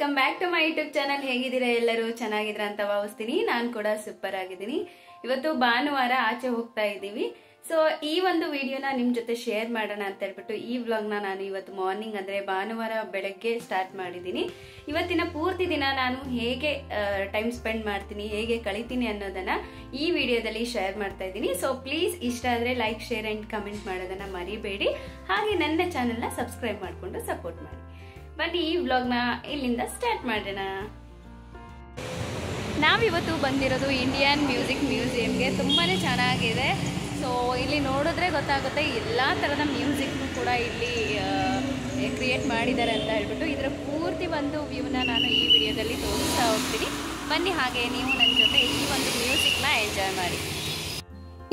Welcome back to my YouTube channel. ಹೇಗಿದ್ದೀರಾ ಎಲ್ಲರೂ? ಚೆನ್ನಾಗಿದ್ದೀರಾ ಅಂತ ಭಾವಿಸ್ತೀನಿ. ನಾನು ಕೂಡ ಸೂಪರ್ ಆಗಿದ್ದೀನಿ. ಇವತ್ತು ಭಾನುವಾರ ಆಚೆ ಹೋಗ್ತಾ ಇದ್ದೀವಿ. ಸೊ ಈ ಒಂದು ವಿಡಿಯೋನ ನಿಮ್ ಜೊತೆ ಶೇರ್ ಮಾಡೋಣ ಅಂತ ಹೇಳ್ಬಿಟ್ಟು ಈ ವ್ಲಾಗ್ನ ನಾನು ಇವತ್ತು ಮಾರ್ನಿಂಗ್ ಅಂದ್ರೆ ಭಾನುವಾರ ಬೆಳಗ್ಗೆ ಸ್ಟಾರ್ಟ್ ಮಾಡಿದ್ದೀನಿ. ಇವತ್ತಿನ ಪೂರ್ತಿ ದಿನ ನಾನು ಹೇಗೆ ಟೈಮ್ ಸ್ಪೆಂಡ್ ಮಾಡ್ತೀನಿ, ಹೇಗೆ ಕಳಿತೀನಿ ಅನ್ನೋದನ್ನ ಈ ವಿಡಿಯೋದಲ್ಲಿ ಶೇರ್ ಮಾಡ್ತಾ ಇದ್ದೀನಿ. ಸೊ ಪ್ಲೀಸ್ ಇಷ್ಟ ಆದ್ರೆ ಲೈಕ್, ಶೇರ್ ಅಂಡ್ ಕಮೆಂಟ್ ಮಾಡೋದನ್ನ ಮರಿಬೇಡಿ. ಹಾಗೆ ನನ್ನ ಚಾನೆಲ್ನ ಸಬ್ಸ್ಕ್ರೈಬ್ ಮಾಡಿಕೊಂಡು ಸಪೋರ್ಟ್ ಮಾಡಿ. ಬನ್ನಿ ಈ ವ್ಲಾಗ್ನ ಇಲ್ಲಿಂದ ಸ್ಟಾರ್ಟ್ ಮಾಡೋಣ. ನಾವಿವತ್ತು ಬಂದಿರೋದು ಇಂಡಿಯನ್ ಮ್ಯೂಸಿಕ್ ಮ್ಯೂಸಿಯಂಗೆ. ತುಂಬಾ ಚೆನ್ನಾಗಿದೆ. ಸೊ ಇಲ್ಲಿ ನೋಡಿದ್ರೆ ಗೊತ್ತಾಗುತ್ತೆ ಎಲ್ಲ ಥರದ ಮ್ಯೂಸಿಕ್ನು ಕೂಡ ಇಲ್ಲಿ ಕ್ರಿಯೇಟ್ ಮಾಡಿದ್ದಾರೆ ಅಂತ ಹೇಳ್ಬಿಟ್ಟು ಇದರ ಪೂರ್ತಿ ಒಂದು ವ್ಯೂನ ನಾನು ಈ ವಿಡಿಯೋದಲ್ಲಿ ತೋರಿಸ್ತಾ ಹೋಗ್ತೀನಿ. ಬನ್ನಿ ಹಾಗೆ ನೀವು ನನ್ನ ಜೊತೆ ಈ ಒಂದು ಮ್ಯೂಸಿಕ್ನ ಎಂಜಾಯ್ ಮಾಡಿ.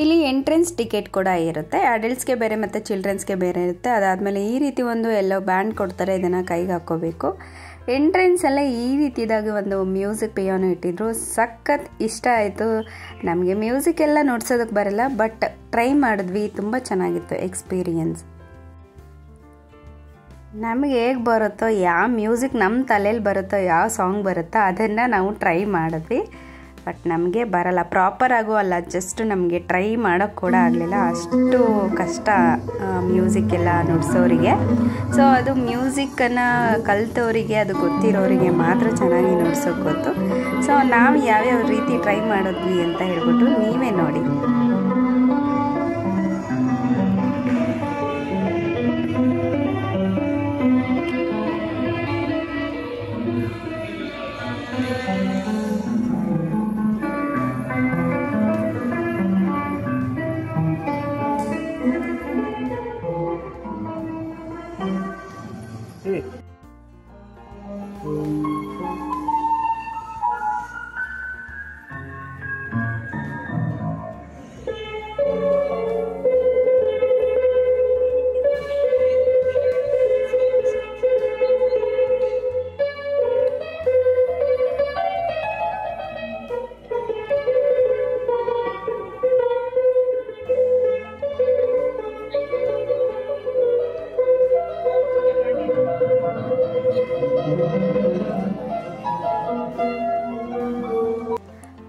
ಇಲ್ಲಿ ಎಂಟ್ರೆನ್ಸ್ ಟಿಕೆಟ್ ಕೂಡ ಇರುತ್ತೆ. ಅಡಲ್ಟ್ಸ್ಗೆ ಬೇರೆ ಮತ್ತು ಚಿಲ್ಡ್ರನ್ಸ್ಗೆ ಬೇರೆ ಇರುತ್ತೆ. ಅದಾದಮೇಲೆ ಈ ರೀತಿ ಒಂದು ಎಲ್ಲೋ ಬ್ಯಾಂಡ್ ಕೊಡ್ತಾರೆ, ಇದನ್ನು ಕೈಗೆ ಹಾಕ್ಕೋಬೇಕು. ಎಂಟ್ರೆನ್ಸಲ್ಲೇ ಈ ರೀತಿಯಾಗಿ ಒಂದು ಮ್ಯೂಸಿಕ್ ಪಿಯಾನೋ ಇಟ್ಟಿದ್ರು. ಸಖತ್ ಇಷ್ಟ ಆಯಿತು. ನಮಗೆ ಮ್ಯೂಸಿಕ್ ಎಲ್ಲ ನುಡ್ಸೋದಕ್ಕೆ ಬರಲ್ಲ, ಬಟ್ ಟ್ರೈ ಮಾಡಿದ್ವಿ. ತುಂಬ ಚೆನ್ನಾಗಿತ್ತು ಎಕ್ಸ್ಪೀರಿಯನ್ಸ್. ನಮಗೆ ಹೇಗೆ ಬರುತ್ತೋ, ಯಾವ ಮ್ಯೂಸಿಕ್ ನಮ್ಮ ತಲೆಯಲ್ಲಿ ಬರುತ್ತೋ, ಯಾವ ಸಾಂಗ್ ಬರುತ್ತೋ ಅದನ್ನು ನಾವು ಟ್ರೈ ಮಾಡಿದ್ವಿ. ಬಟ್ ನಮಗೆ ಬರಲ್ಲ, ಪ್ರಾಪರ್ ಆಗೋ ಅಲ್ಲ, ಜಸ್ಟ್ ನಮಗೆ ಟ್ರೈ ಮಾಡೋಕ್ಕೆ ಕೂಡ ಆಗಲಿಲ್ಲ. ಅಷ್ಟು ಕಷ್ಟ ಮ್ಯೂಸಿಕ್ ಎಲ್ಲ ನುಡ್ಸೋರಿಗೆ. ಸೊ ಅದು ಮ್ಯೂಸಿಕ್ಕನ್ನು ಕಲಿತವರಿಗೆ, ಅದು ಗೊತ್ತಿರೋರಿಗೆ ಮಾತ್ರ ಚೆನ್ನಾಗಿ ನುಡ್ಸೋಕ್ಕೆ ಗೊತ್ತು. ಸೊ ನಾವು ಯಾವ್ಯಾವ ರೀತಿ ಟ್ರೈ ಮಾಡಿದ್ವಿ ಅಂತ ಹೇಳ್ಬಿಟ್ಟು ನೀವೇ ನೋಡಿ.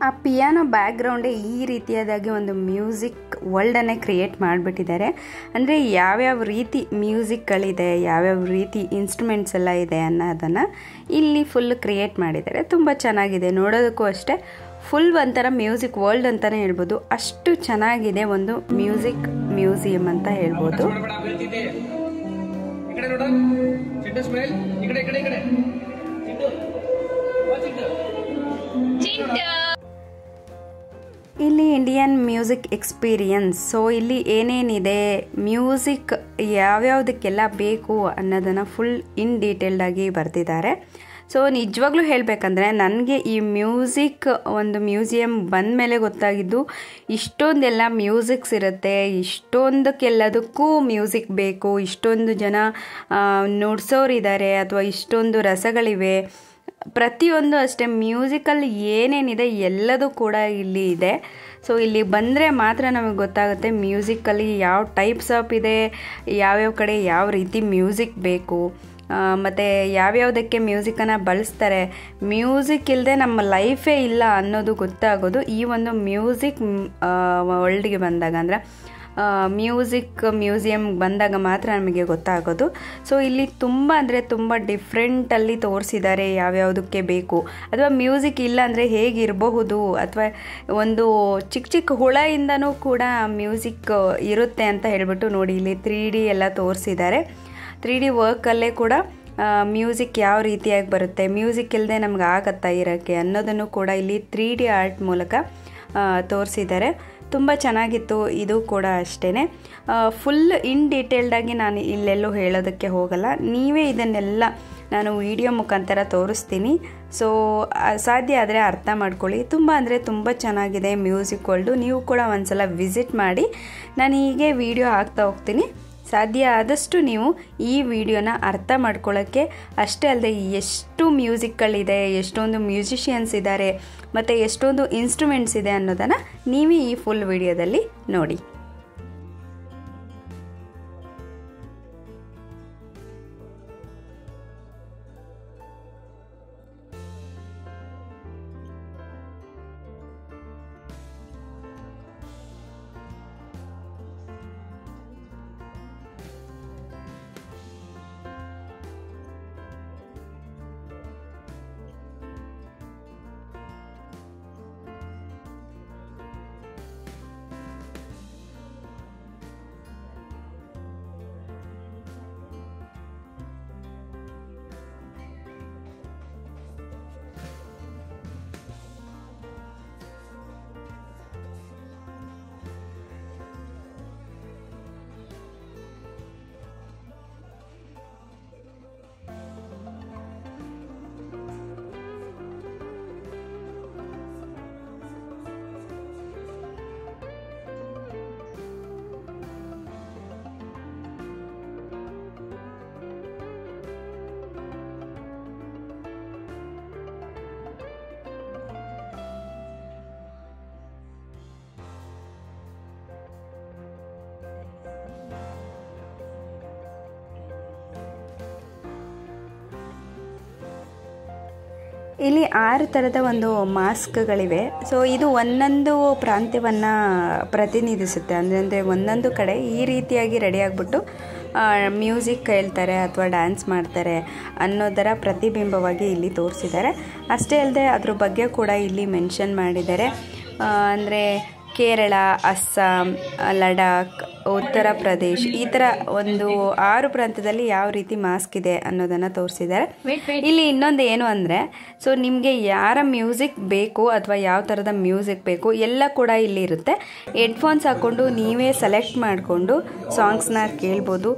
ಆ ಪಿಯಾನೋ ಬ್ಯಾಕ್ಗ್ರೌಂಡೇ ಈ ರೀತಿಯಾದಾಗಿ ಒಂದು ಮ್ಯೂಸಿಕ್ ವರ್ಲ್ಡನ್ನೇ ಕ್ರಿಯೇಟ್ ಮಾಡಿಬಿಟ್ಟಿದ್ದಾರೆ. ಅಂದರೆ ಯಾವ್ಯಾವ ರೀತಿ ಮ್ಯೂಸಿಕ್ಗಳಿದೆ, ಯಾವ್ಯಾವ ರೀತಿ ಇನ್ಸ್ಟ್ರೂಮೆಂಟ್ಸ್ ಎಲ್ಲ ಇದೆ ಅನ್ನೋದನ್ನು ಇಲ್ಲಿ ಫುಲ್ ಕ್ರಿಯೇಟ್ ಮಾಡಿದ್ದಾರೆ. ತುಂಬ ಚೆನ್ನಾಗಿದೆ. ನೋಡೋದಕ್ಕೂ ಅಷ್ಟೇ ಫುಲ್ ಒಂಥರ ಮ್ಯೂಸಿಕ್ ವರ್ಲ್ಡ್ ಅಂತಲೇ ಹೇಳ್ಬೋದು. ಅಷ್ಟು ಚೆನ್ನಾಗಿದೆ ಒಂದು ಮ್ಯೂಸಿಕ್ ಮ್ಯೂಸಿಯಂ ಅಂತ ಹೇಳ್ಬೋದು. ಇಲ್ಲಿ ಇಂಡಿಯನ್ ಮ್ಯೂಸಿಕ್ ಎಕ್ಸ್ಪೀರಿಯನ್ಸ್. ಸೊ ಇಲ್ಲಿ ಏನೇನಿದೆ, ಮ್ಯೂಸಿಕ್ ಯಾವ್ಯಾವುದಕ್ಕೆಲ್ಲ ಬೇಕು ಅನ್ನೋದನ್ನು ಫುಲ್ ಇನ್ ಡೀಟೇಲ್ಡಾಗಿ ಬರೆದಿದ್ದಾರೆ. ಸೊ ನಿಜವಾಗ್ಲೂ ಹೇಳಬೇಕಂದ್ರೆ ನನಗೆ ಈ ಮ್ಯೂಸಿಕ್ ಒಂದು ಮ್ಯೂಸಿಯಂ ಬಂದ ಮೇಲೆ ಗೊತ್ತಾಗಿದ್ದು, ಇಷ್ಟೊಂದೆಲ್ಲ ಮ್ಯೂಸಿಕ್ಸ್ ಇರುತ್ತೆ, ಇಷ್ಟೊಂದಕ್ಕೆಲ್ಲದಕ್ಕೂ ಮ್ಯೂಸಿಕ್ ಬೇಕು, ಇಷ್ಟೊಂದು ಜನ ನುಡ್ಸೋರಿದ್ದಾರೆ ಅಥವಾ ಇಷ್ಟೊಂದು ರಸಗಳಿವೆ. ಪ್ರತಿಯೊಂದು ಅಷ್ಟೇ ಮ್ಯೂಸಿಕಲ್ಲಿ ಏನೇನಿದೆ ಎಲ್ಲದೂ ಕೂಡ ಇಲ್ಲಿ ಇದೆ. ಸೊ ಇಲ್ಲಿ ಬಂದರೆ ಮಾತ್ರ ನಮಗೆ ಗೊತ್ತಾಗುತ್ತೆ ಮ್ಯೂಸಿಕಲ್ಲಿ ಯಾವ ಟೈಪ್ಸ್ ಆಫ್ ಇದೆ, ಯಾವ್ಯಾವ ಕಡೆ ಯಾವ ರೀತಿ ಮ್ಯೂಸಿಕ್ ಬೇಕು, ಮತ್ತು ಯಾವ್ಯಾವುದಕ್ಕೆ ಮ್ಯೂಸಿಕನ್ನು ಬಳಸ್ತಾರೆ. ಮ್ಯೂಸಿಕ್ ಇಲ್ಲದೆ ನಮ್ಮ ಲೈಫೇ ಇಲ್ಲ ಅನ್ನೋದು ಗೊತ್ತಾಗೋದು ಈ ಒಂದು ಮ್ಯೂಸಿಕ್ ವರ್ಲ್ಡ್ಗೆ ಬಂದಾಗ, ಅಂದರೆ ಮ್ಯೂಸಿಕ್ ಮ್ಯೂಸಿಯಂ ಬಂದಾಗ ಮಾತ್ರ ನಮಗೆ ಗೊತ್ತಾಗೋದು. ಸೊ ಇಲ್ಲಿ ತುಂಬ ಅಂದರೆ ತುಂಬ ಡಿಫ್ರೆಂಟಲ್ಲಿ ತೋರಿಸಿದ್ದಾರೆ ಯಾವ್ಯಾವುದಕ್ಕೆ ಬೇಕು. ಅಥವಾ ಮ್ಯೂಸಿಕ್ ಇಲ್ಲ ಅಂದರೆ ಹೇಗಿರಬಹುದು, ಅಥವಾ ಒಂದು ಚಿಕ್ಕ ಚಿಕ್ಕ ಹುಳಯಿಂದನೂ ಕೂಡ ಮ್ಯೂಸಿಕ್ ಇರುತ್ತೆ ಅಂತ ಹೇಳ್ಬಿಟ್ಟು ನೋಡಿ ಇಲ್ಲಿ 3D ಎಲ್ಲ ತೋರಿಸಿದ್ದಾರೆ. 3D ವರ್ಕಲ್ಲೇ ಕೂಡ ಮ್ಯೂಸಿಕ್ ಯಾವ ರೀತಿಯಾಗಿ ಬರುತ್ತೆ, ಮ್ಯೂಸಿಕ್ ಇಲ್ಲದೆ ನಮ್ಗೆ ಆಗತ್ತಾ ಇರೋಕ್ಕೆ ಅನ್ನೋದನ್ನು ಕೂಡ ಇಲ್ಲಿ 3D ಆರ್ಟ್ ಮೂಲಕ ತೋರಿಸಿದ್ದಾರೆ. ತುಂಬ ಚೆನ್ನಾಗಿತ್ತು. ಇದು ಕೂಡ ಅಷ್ಟೇ ಫುಲ್ ಇನ್ ಡೀಟೇಲ್ಡಾಗಿ ನಾನು ಇಲ್ಲೆಲ್ಲೂ ಹೇಳೋದಕ್ಕೆ ಹೋಗಲ್ಲ. ನೀವೇ ಇದನ್ನೆಲ್ಲ ನಾನು ವಿಡಿಯೋ ಮುಖಾಂತರ ತೋರಿಸ್ತೀನಿ. ಸೊ ಸಾಧ್ಯ ಆದರೆ ಅರ್ಥ ಮಾಡ್ಕೊಳ್ಳಿ. ತುಂಬ ಅಂದರೆ ತುಂಬ ಚೆನ್ನಾಗಿದೆ ಮ್ಯೂಸಿಕ್ ವರ್ಲ್ಡು. ನೀವು ಕೂಡ ಒಂದ್ಸಲ ವಿಸಿಟ್ ಮಾಡಿ. ನಾನು ಹೀಗೆ ವಿಡಿಯೋ ಹಾಕ್ತಾ ಹೋಗ್ತೀನಿ. ಸಾಧ್ಯ ಆದಷ್ಟು ನೀವು ಈ ವಿಡಿಯೋನ ಅರ್ಥ ಮಾಡ್ಕೊಳ್ಳೋಕ್ಕೆ, ಅಷ್ಟೇ ಅಲ್ಲದೆ ಎಷ್ಟು ಮ್ಯೂಸಿಕ್ಗಳಿದೆ, ಎಷ್ಟೊಂದು ಮ್ಯೂಸಿಷಿಯನ್ಸ್ ಇದ್ದಾರೆ ಮತ್ತು ಎಷ್ಟೊಂದು ಇನ್ಸ್ಟ್ರೂಮೆಂಟ್ಸ್ ಇದೆ ಅನ್ನೋದನ್ನು ನೀವೇ ಈ ಫುಲ್ ವಿಡಿಯೋದಲ್ಲಿ ನೋಡಿ. ಇಲ್ಲಿ 6 ಥರದ ಒಂದು ಮಾಸ್ಕ್ಗಳಿವೆ. ಸೊ ಇದು ಒಂದೊಂದು ಪ್ರಾಂತ್ಯವನ್ನು ಪ್ರತಿನಿಧಿಸುತ್ತೆ. ಅಂದರೆ ಒಂದೊಂದು ಕಡೆ ಈ ರೀತಿಯಾಗಿ ರೆಡಿ ಆಗಿಬಿಟ್ಟು ಮ್ಯೂಸಿಕ್ ಕೇಳ್ತಾರೆ ಅಥವಾ ಡ್ಯಾನ್ಸ್ ಮಾಡ್ತಾರೆ ಅನ್ನೋದರ ಪ್ರತಿಬಿಂಬವಾಗಿ ಇಲ್ಲಿ ತೋರಿಸಿದ್ದಾರೆ. ಅಷ್ಟೇ ಅಲ್ಲದೆ ಅದ್ರ ಬಗ್ಗೆ ಕೂಡ ಇಲ್ಲಿ ಮೆನ್ಷನ್ ಮಾಡಿದ್ದಾರೆ. ಅಂದರೆ ಕೇರಳ, ಅಸ್ಸಾಂ, ಲಡಾಖ್, ಉತ್ತರ ಪ್ರದೇಶ್ ಈ ಥರ ಒಂದು 6 ಪ್ರಾಂತ್ಯದಲ್ಲಿ ಯಾವ ರೀತಿ ಮಾಸ್ಕ್ ಇದೆ ಅನ್ನೋದನ್ನು ತೋರಿಸಿದ್ದಾರೆ. ಇಲ್ಲಿ ಇನ್ನೊಂದು ಏನು ಅಂದರೆ, ಸೊ ನಿಮಗೆ ಯಾರ ಮ್ಯೂಸಿಕ್ ಬೇಕು ಅಥವಾ ಯಾವ ಥರದ ಮ್ಯೂಸಿಕ್ ಬೇಕು ಎಲ್ಲ ಕೂಡ ಇಲ್ಲಿ ಇರುತ್ತೆ. ಹೆಡ್ಫೋನ್ಸ್ ಹಾಕ್ಕೊಂಡು ನೀವೇ ಸೆಲೆಕ್ಟ್ ಮಾಡಿಕೊಂಡು ಸಾಂಗ್ಸ್ನ ಕೇಳ್ಬೋದು.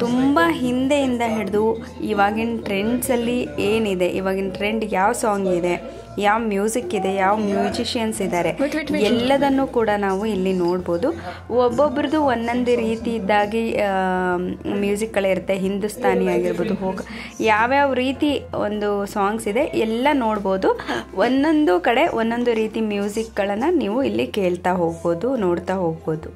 ತುಂಬ ಹಿಂದೆಯಿಂದ ಹಿಡಿದು ಇವಾಗಿನ ಟ್ರೆಂಡ್ಸಲ್ಲಿ ಏನಿದೆ, ಇವಾಗಿನ ಟ್ರೆಂಡ್ ಯಾವ ಸಾಂಗ್ ಇದೆ, ಯಾವ ಮ್ಯೂಸಿಕ್ ಇದೆ, ಯಾವ ಮ್ಯೂಸಿಷಿಯನ್ಸ್ ಇದ್ದಾರೆ ಎಲ್ಲದನ್ನು ಕೂಡ ನಾವು ಇಲ್ಲಿ ನೋಡ್ಬೋದು. ಒಬ್ಬೊಬ್ರದ್ದು ಒಂದೊಂದು ರೀತಿ ಇದ್ದಾಗಿ ಮ್ಯೂಸಿಕ್ಗಳಿರುತ್ತೆ. ಹಿಂದೂಸ್ತಾನಿ ಆಗಿರ್ಬೋದು, ಯಾವ್ಯಾವ ರೀತಿ ಒಂದು ಸಾಂಗ್ಸ್ ಇದೆ ಎಲ್ಲ ನೋಡ್ಬೋದು. ಒಂದೊಂದು ಕಡೆ ಒಂದೊಂದು ರೀತಿ ಮ್ಯೂಸಿಕ್ಗಳನ್ನು ನೀವು ಇಲ್ಲಿ ಕೇಳ್ತಾ ಹೋಗ್ಬೋದು, ನೋಡ್ತಾ ಹೋಗ್ಬೋದು.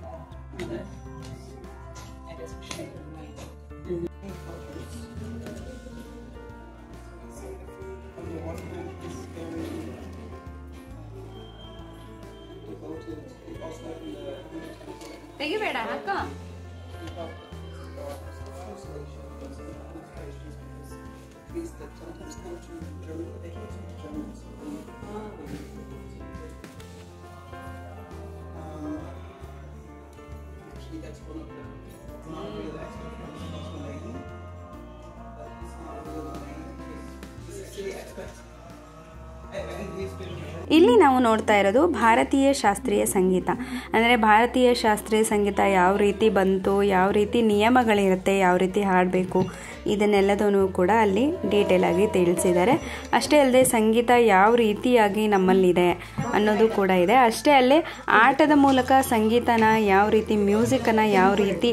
ತೆಗಿಬೇಡ ಅಕ್ಕ. ಇಲ್ಲಿ ನಾವು ನೋಡ್ತಾ ಇರೋದು ಭಾರತೀಯ ಶಾಸ್ತ್ರೀಯ ಸಂಗೀತ. ಅಂದರೆ ಭಾರತೀಯ ಶಾಸ್ತ್ರೀಯ ಸಂಗೀತ ಯಾವ ರೀತಿ ಬಂತು, ಯಾವ ರೀತಿ ನಿಯಮಗಳಿರುತ್ತೆ, ಯಾವ ರೀತಿ ಹಾಡಬೇಕು, ಇದನ್ನೆಲ್ಲದೂ ಕೂಡ ಅಲ್ಲಿ ಡೀಟೇಲ್ ಆಗಿ ತಿಳಿಸಿದ್ದಾರೆ. ಅಷ್ಟೇ ಅಲ್ಲದೆ ಸಂಗೀತ ಯಾವ ರೀತಿಯಾಗಿ ನಮ್ಮಲ್ಲಿದೆ ಅನ್ನೋದು ಕೂಡ ಇದೆ. ಅಷ್ಟೇ ಅಲ್ಲೇ ಆಟದ ಮೂಲಕ ಸಂಗೀತನ ಯಾವ ರೀತಿ, ಮ್ಯೂಸಿಕನ್ನು ಯಾವ ರೀತಿ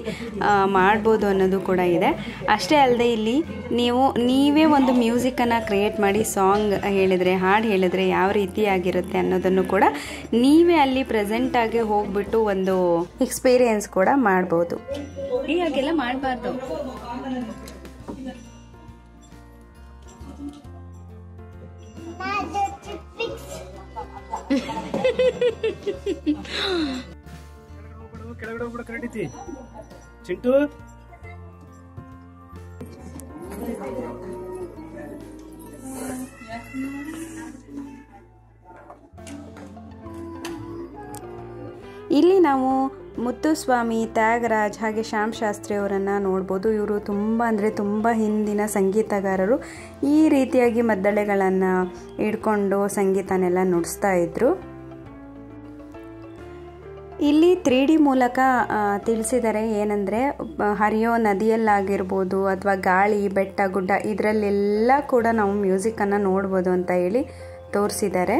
ಮಾಡ್ಬೋದು ಅನ್ನೋದು ಕೂಡ ಇದೆ. ಅಷ್ಟೇ ಅಲ್ಲದೆ ಇಲ್ಲಿ ನೀವೇ ಒಂದು ಮ್ಯೂಸಿಕನ್ನು ಕ್ರಿಯೇಟ್ ಮಾಡಿ ಸಾಂಗ್ ಹೇಳಿದರೆ, ಹಾಡು ಹೇಳಿದರೆ ಯಾವ ರೀತಿಯಾಗಿರುತ್ತೆ ಅನ್ನೋದನ್ನು ಕೂಡ ನೀವೇ ಅಲ್ಲಿ ಪ್ರೆಸೆಂಟ್ ಆಗಿ ಹೋಗ್ಬಿಟ್ಟು ಒಂದು ಎಕ್ಸ್ಪೀರಿಯನ್ಸ್ ಕೂಡ ಮಾಡ್ಬೋದು. ಹಾಗೆಲ್ಲ ಮಾಡಬಾರ್ದು. ಕೆಳಗಡೆ ಹೋಗ್ಬಿಡ ಕರೆಕ್ಟ್ ಚಿಂಟು. ಇಲ್ಲಿ ನಾವು ಮುತ್ತುಸ್ವಾಮಿ, ತ್ಯಾಗರಾಜ್ ಹಾಗೆ ಶ್ಯಾಮ್ ಶಾಸ್ತ್ರಿ ಅವರನ್ನು ನೋಡ್ಬೋದು. ಇವರು ತುಂಬ ಹಿಂದಿನ ಸಂಗೀತಗಾರರು. ಈ ರೀತಿಯಾಗಿ ಮದ್ದಳೆಗಳನ್ನು ಇಟ್ಕೊಂಡು ಸಂಗೀತನೆಲ್ಲ ನುಡಿಸ್ತಾ ಇದ್ರು. ಇಲ್ಲಿ 3D ಮೂಲಕ ತಿಳಿಸಿದ್ದಾರೆ. ಏನಂದರೆ ಹರಿಯೋ ನದಿಯಲ್ಲಾಗಿರ್ಬೋದು ಅಥವಾ ಗಾಳಿ, ಬೆಟ್ಟ, ಗುಡ್ಡ ಇದರಲ್ಲೆಲ್ಲ ಕೂಡ ನಾವು ಮ್ಯೂಸಿಕನ್ನು ನೋಡ್ಬೋದು ಅಂತ ಹೇಳಿ ತೋರಿಸಿದ್ದಾರೆ.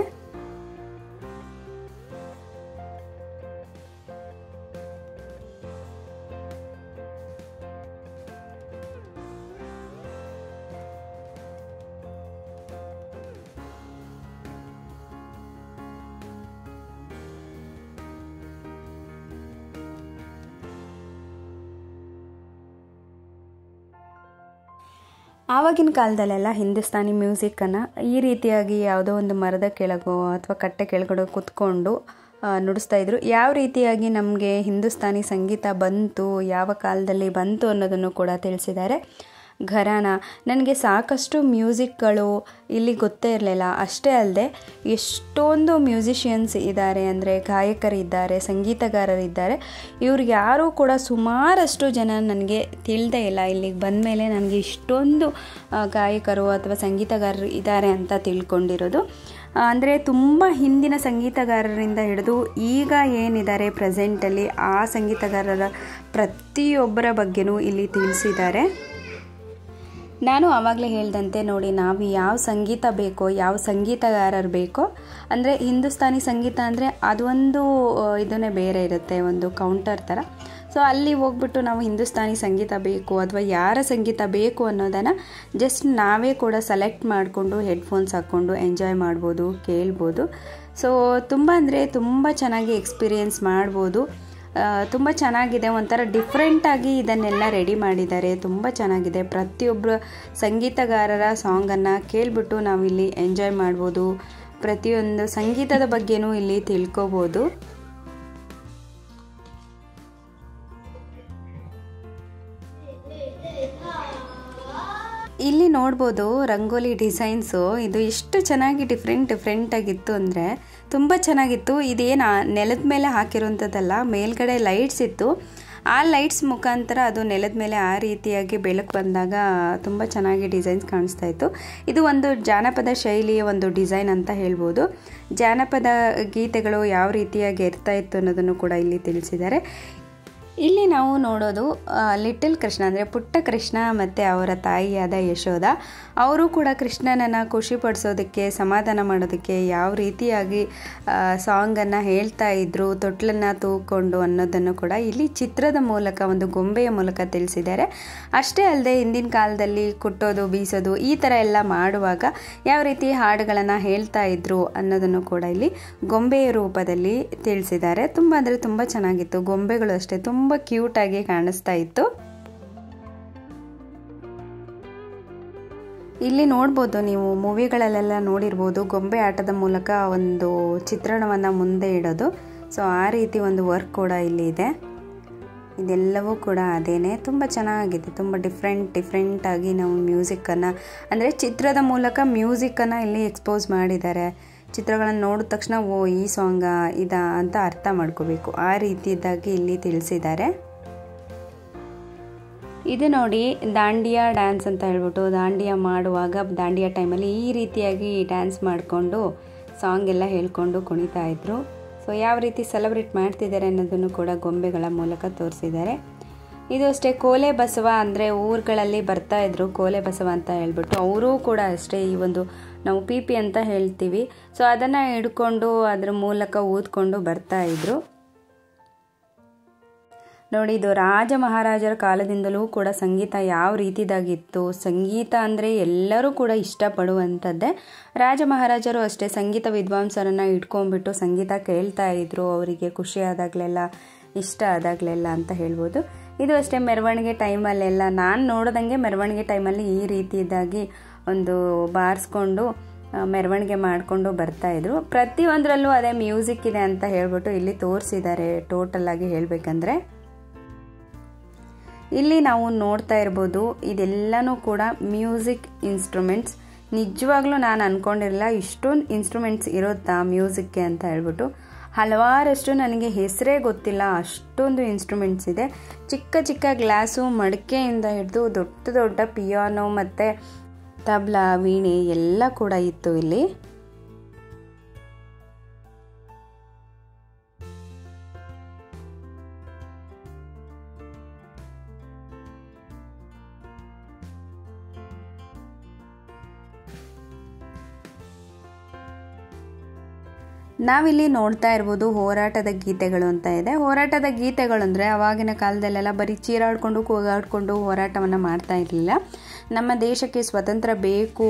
ಆವಾಗಿನ ಕಾಲದಲ್ಲೆಲ್ಲ ಹಿಂದೂಸ್ತಾನಿ ಮ್ಯೂಸಿಕ್ಕನ್ನು ಈ ರೀತಿಯಾಗಿ ಯಾವುದೋ ಒಂದು ಮರದ ಕೆಳಗೋ ಅಥವಾ ಕಟ್ಟೆ ಕೆಳಗಡೆ ಕೂತ್ಕೊಂಡು ನುಡಿಸ್ತಾಯಿದ್ರು. ಯಾವ ರೀತಿಯಾಗಿ ನಮಗೆ ಹಿಂದೂಸ್ತಾನಿ ಸಂಗೀತ ಬಂತು, ಯಾವ ಕಾಲದಲ್ಲಿ ಬಂತು ಅನ್ನೋದನ್ನು ಕೂಡ ತಿಳಿಸಿದ್ದಾರೆ. ಘರಾನ, ನನಗೆ ಸಾಕಷ್ಟು ಮ್ಯೂಸಿಕ್ಗಳು ಇಲ್ಲಿ ಗೊತ್ತೇ ಇರಲಿಲ್ಲ. ಅಷ್ಟೇ ಅಲ್ಲದೆ ಎಷ್ಟೊಂದು ಮ್ಯೂಸಿಷಿಯನ್ಸ್ ಇದ್ದಾರೆ, ಅಂದರೆ ಗಾಯಕರಿದ್ದಾರೆ, ಸಂಗೀತಗಾರರಿದ್ದಾರೆ. ಇವ್ರಿಗೆ ಯಾರೂ ಕೂಡ ಸುಮಾರಷ್ಟು ಜನ ನನಗೆ ತಿಳಿದೇ ಇಲ್ಲ. ಇಲ್ಲಿಗೆ ಬಂದ ಮೇಲೆ ನನಗೆ ಇಷ್ಟೊಂದು ಗಾಯಕರು ಅಥವಾ ಸಂಗೀತಗಾರರು ಇದ್ದಾರೆ ಅಂತ ತಿಳ್ಕೊಂಡಿರೋದು. ಅಂದರೆ ತುಂಬ ಹಿಂದಿನ ಸಂಗೀತಗಾರರಿಂದ ಹಿಡಿದು ಈಗ ಏನಿದ್ದಾರೆ ಪ್ರೆಸೆಂಟಲ್ಲಿ ಆ ಸಂಗೀತಗಾರರ ಪ್ರತಿಯೊಬ್ಬರ ಬಗ್ಗೆನೂ ಇಲ್ಲಿ ತಿಳಿಸಿದ್ದಾರೆ. ನಾನು ಆವಾಗಲೇ ಹೇಳ್ದಂತೆ ನೋಡಿ, ನಾವು ಯಾವ ಸಂಗೀತ ಬೇಕೋ, ಯಾವ ಸಂಗೀತಗಾರರು ಬೇಕೋ, ಅಂದರೆ ಹಿಂದೂಸ್ತಾನಿ ಸಂಗೀತ ಅಂದರೆ ಅದೊಂದು ಇದನ್ನೇ ಬೇರೆ ಇರುತ್ತೆ, ಒಂದು ಕೌಂಟರ್ ಥರ. ಸೊ ಅಲ್ಲಿ ಹೋಗ್ಬಿಟ್ಟು ನಾವು ಹಿಂದೂಸ್ತಾನಿ ಸಂಗೀತ ಬೇಕು ಅಥವಾ ಯಾರ ಸಂಗೀತ ಬೇಕು ಅನ್ನೋದನ್ನು ಜಸ್ಟ್ ನಾವೇ ಕೂಡ ಸೆಲೆಕ್ಟ್ ಮಾಡಿಕೊಂಡು ಹೆಡ್ಫೋನ್ಸ್ ಹಾಕ್ಕೊಂಡು ಎಂಜಾಯ್ ಮಾಡ್ಬೋದು, ಕೇಳ್ಬೋದು. ಸೊ ತುಂಬ ಅಂದರೆ ತುಂಬ ಚೆನ್ನಾಗಿ ಎಕ್ಸ್ಪೀರಿಯೆನ್ಸ್ ಮಾಡ್ಬೋದು. ತುಂಬ ಚೆನ್ನಾಗಿದೆ, ಒಂಥರ ಡಿಫ್ರೆಂಟಾಗಿ ಇದನ್ನೆಲ್ಲ ರೆಡಿ ಮಾಡಿದ್ದಾರೆ. ತುಂಬ ಚೆನ್ನಾಗಿದೆ. ಪ್ರತಿಯೊಬ್ಬರು ಸಂಗೀತಗಾರರ ಸಾಂಗನ್ನು ಕೇಳಿಬಿಟ್ಟು ನಾವಿಲ್ಲಿ ಎಂಜಾಯ್ ಮಾಡ್ಬೋದು. ಪ್ರತಿಯೊಂದು ಸಂಗೀತದ ಬಗ್ಗೆನೂ ಇಲ್ಲಿ ತಿಳ್ಕೊಬೋದು. ಇಲ್ಲಿ ನೋಡ್ಬೋದು ರಂಗೋಲಿ ಡಿಸೈನ್ಸು. ಇದು ಎಷ್ಟು ಚೆನ್ನಾಗಿ ಡಿಫ್ರೆಂಟಾಗಿತ್ತು ಅಂದರೆ ತುಂಬ ಚೆನ್ನಾಗಿತ್ತು. ಇದೇನು ನೆಲದ ಮೇಲೆ ಹಾಕಿರೋಂಥದ್ದಲ್ಲ, ಮೇಲ್ಗಡೆ ಲೈಟ್ಸ್ ಇತ್ತು. ಆ ಲೈಟ್ಸ್ ಮುಖಾಂತರ ಅದು ನೆಲದ ಮೇಲೆ ಆ ರೀತಿಯಾಗಿ ಬೆಳಕು ಬಂದಾಗ ತುಂಬ ಚೆನ್ನಾಗಿ ಡಿಸೈನ್ಸ್ ಕಾಣಿಸ್ತಾ ಇತ್ತು. ಇದು ಒಂದು ಜಾನಪದ ಶೈಲಿಯ ಒಂದು ಡಿಸೈನ್ ಅಂತ ಹೇಳ್ಬೋದು. ಜಾನಪದ ಗೀತೆಗಳು ಯಾವ ರೀತಿಯಾಗಿ ಇರ್ತಾ ಇತ್ತು ಅನ್ನೋದನ್ನು ಕೂಡ ಇಲ್ಲಿ ತಿಳಿಸಿದ್ದಾರೆ. ಇಲ್ಲಿ ನಾವು ನೋಡೋದು ಲಿಟಲ್ ಕೃಷ್ಣ ಅಂದರೆ ಪುಟ್ಟ ಕೃಷ್ಣ ಮತ್ತು ಅವರ ತಾಯಿಯಾದ ಯಶೋಧ. ಅವರು ಕೂಡ ಕೃಷ್ಣನನ್ನು ಖುಷಿಪಡಿಸೋದಕ್ಕೆ, ಸಮಾಧಾನ ಮಾಡೋದಕ್ಕೆ ಯಾವ ರೀತಿಯಾಗಿ ಸಾಂಗನ್ನು ಹೇಳ್ತಾ ಇದ್ರು, ತೊಟ್ಲನ್ನು ತೂಕೊಂಡು ಅನ್ನೋದನ್ನು ಕೂಡ ಇಲ್ಲಿ ಚಿತ್ರದ ಮೂಲಕ, ಒಂದು ಗೊಂಬೆಯ ಮೂಲಕ ತಿಳಿಸಿದ್ದಾರೆ. ಅಷ್ಟೇ ಅಲ್ಲದೆ ಹಿಂದಿನ ಕಾಲದಲ್ಲಿ ಕುಟ್ಟೋದು, ಬೀಸೋದು ಈ ಥರ ಎಲ್ಲ ಮಾಡುವಾಗ ಯಾವ ರೀತಿ ಹಾಡುಗಳನ್ನು ಹೇಳ್ತಾ ಇದ್ರು ಅನ್ನೋದನ್ನು ಕೂಡ ಇಲ್ಲಿ ಗೊಂಬೆಯ ರೂಪದಲ್ಲಿ ತಿಳಿಸಿದ್ದಾರೆ. ತುಂಬ ಅಂದರೆ ತುಂಬ ಚೆನ್ನಾಗಿತ್ತು. ಗೊಂಬೆಗಳು ಅಷ್ಟೇ ತುಂಬ ಕ್ಯೂಟಾಗಿ ಕಾಣಿಸ್ತಾ ಇತ್ತು. ಇಲ್ಲಿ ನೋಡ್ಬೋದು, ನೀವು ಮೂವಿಗಳಲ್ಲೆಲ್ಲ ನೋಡಿರ್ಬೋದು, ಗೊಂಬೆ ಆಟದ ಮೂಲಕ ಒಂದು ಚಿತ್ರಣವನ್ನು ಮುಂದೆ ಇಡೋದು. ಸೊ ಆ ರೀತಿ ಒಂದು ವರ್ಕ್ ಕೂಡ ಇಲ್ಲಿ ಇದೆ. ಇದೆಲ್ಲವೂ ಕೂಡ ಅದೇನೆ. ತುಂಬ ಚೆನ್ನಾಗಿದೆ. ತುಂಬ ಡಿಫ್ರೆಂಟಾಗಿ ನಾವು ಮ್ಯೂಸಿಕ್ಕನ್ನು, ಅಂದರೆ ಚಿತ್ರದ ಮೂಲಕ ಮ್ಯೂಸಿಕ್ಕನ್ನು ಇಲ್ಲಿ ಎಕ್ಸ್ಪೋಸ್ ಮಾಡಿದ್ದಾರೆ. ಚಿತ್ರಗಳನ್ನು ನೋಡಿದ ತಕ್ಷಣ ಓ ಈ ಸಾಂಗಾ ಇದಾ ಅಂತ ಅರ್ಥ ಮಾಡ್ಕೋಬೇಕು, ಆ ರೀತಿಯಾಗಿ ಇಲ್ಲಿ ತಿಳಿಸಿದ್ದಾರೆ. ಇದು ನೋಡಿ ದಾಂಡಿಯಾ ಡ್ಯಾನ್ಸ್ ಅಂತ ಹೇಳ್ಬಿಟ್ಟು, ದಾಂಡಿಯಾ ಮಾಡುವಾಗ ದಾಂಡಿಯಾ ಟೈಮಲ್ಲಿ ಈ ರೀತಿಯಾಗಿ ಡ್ಯಾನ್ಸ್ ಮಾಡಿಕೊಂಡು ಸಾಂಗ್ ಎಲ್ಲ ಹೇಳ್ಕೊಂಡು ಕುಣಿತಾ ಇದ್ರು. ಸೊ ಯಾವ ರೀತಿ ಸೆಲೆಬ್ರೇಟ್ ಮಾಡ್ತಿದ್ದಾರೆ ಅನ್ನೋದನ್ನು ಕೂಡ ಗೊಂಬೆಗಳ ಮೂಲಕ ತೋರಿಸಿದ್ದಾರೆ. ಇದು ಅಷ್ಟೇ ಕೋಲೆ ಬಸವ ಅಂದರೆ ಊರುಗಳಲ್ಲಿ ಬರ್ತಾಯಿದ್ರು, ಕೋಲೆ ಬಸವ ಅಂತ ಹೇಳ್ಬಿಟ್ಟು. ಅವರೂ ಕೂಡ ಅಷ್ಟೇ ಈ ಒಂದು ನಾವು ಪಿ ಅಂತ ಹೇಳ್ತೀವಿ, ಸೊ ಅದನ್ನು ಹಿಡ್ಕೊಂಡು ಅದರ ಮೂಲಕ ಊದ್ಕೊಂಡು ಬರ್ತಾಯಿದ್ರು. ನೋಡಿ, ಇದು ರಾಜ ಮಹಾರಾಜರ ಕಾಲದಿಂದಲೂ ಕೂಡ ಸಂಗೀತ ಯಾವ ರೀತಿದಾಗಿತ್ತು. ಸಂಗೀತ ಅಂದರೆ ಎಲ್ಲರೂ ಕೂಡ ಇಷ್ಟಪಡುವಂಥದ್ದೇ. ರಾಜ ಮಹಾರಾಜರು ಅಷ್ಟೇ ಸಂಗೀತ ವಿದ್ವಾಂಸರನ್ನು ಇಟ್ಕೊಂಡ್ಬಿಟ್ಟು ಸಂಗೀತ ಕೇಳ್ತಾ ಇದ್ರು, ಅವರಿಗೆ ಖುಷಿ ಆದಾಗಲೆಲ್ಲ, ಇಷ್ಟ ಆದಾಗಲೆಲ್ಲ ಅಂತ ಹೇಳ್ಬೋದು. ಇದು ಅಷ್ಟೇ ಮೆರವಣಿಗೆ ಟೈಮಲ್ಲೆಲ್ಲ ನಾನು ನೋಡಿದಂಗೆ ಮೆರವಣಿಗೆ ಟೈಮಲ್ಲಿ ಈ ರೀತಿಯಾಗಿ ಒಂದು ಬಾರಿಸ್ಕೊಂಡು ಮೆರವಣಿಗೆ ಮಾಡಿಕೊಂಡು ಬರ್ತಾಯಿದ್ರು. ಪ್ರತಿಯೊಂದರಲ್ಲೂ ಅದೇ ಮ್ಯೂಸಿಕ್ ಇದೆ ಅಂತ ಹೇಳ್ಬಿಟ್ಟು ಇಲ್ಲಿ ತೋರಿಸಿದ್ದಾರೆ. ಟೋಟಲಾಗಿ ಹೇಳಬೇಕಂದ್ರೆ ಇಲ್ಲಿ ನಾವು ನೋಡ್ತಾ ಇರ್ಬೋದು, ಇದೆಲ್ಲನೂ ಕೂಡ ಮ್ಯೂಸಿಕ್ ಇನ್ಸ್ಟ್ರೂಮೆಂಟ್ಸ್. ನಿಜವಾಗ್ಲೂ ನಾನು ಅಂದ್ಕೊಂಡಿರಲಿಲ್ಲ ಇಷ್ಟೊಂದು ಇನ್ಸ್ಟ್ರೂಮೆಂಟ್ಸ್ ಇರುತ್ತಾ ಮ್ಯೂಸಿಕ್ಗೆ ಅಂತ ಹೇಳ್ಬಿಟ್ಟು. ಹಲವಾರಷ್ಟು ನನಗೆ ಹೆಸರೇ ಗೊತ್ತಿಲ್ಲ, ಅಷ್ಟೊಂದು ಇನ್ಸ್ಟ್ರೂಮೆಂಟ್ಸ್ ಇದೆ. ಚಿಕ್ಕ ಚಿಕ್ಕ ಗ್ಲಾಸು, ಮಡಿಕೆಯಿಂದ ಹಿಡಿದು ದೊಡ್ಡ ದೊಡ್ಡ ಪಿಯಾನೋ ಮತ್ತು ತಬ್ಲಾ, ವೀಣೆ ಎಲ್ಲ ಕೂಡ ಇತ್ತು ಇಲ್ಲಿ. ನಾವಿಲ್ಲಿ ನೋಡ್ತಾ ಇರ್ಬೋದು ಹೋರಾಟದ ಗೀತೆಗಳು ಅಂತ ಇದೆ. ಹೋರಾಟದ ಗೀತೆಗಳು ಅಂದರೆ ಅವಾಗಿನ ಕಾಲದಲ್ಲೆಲ್ಲ ಬರೀ ಚೀರಾಡಿಕೊಂಡು ಕೂಗಾಡಿಕೊಂಡು ಹೋರಾಟವನ್ನು ಮಾಡ್ತಾ ಇರಲಿಲ್ಲ. ನಮ್ಮ ದೇಶಕ್ಕೆ ಸ್ವತಂತ್ರ ಬೇಕು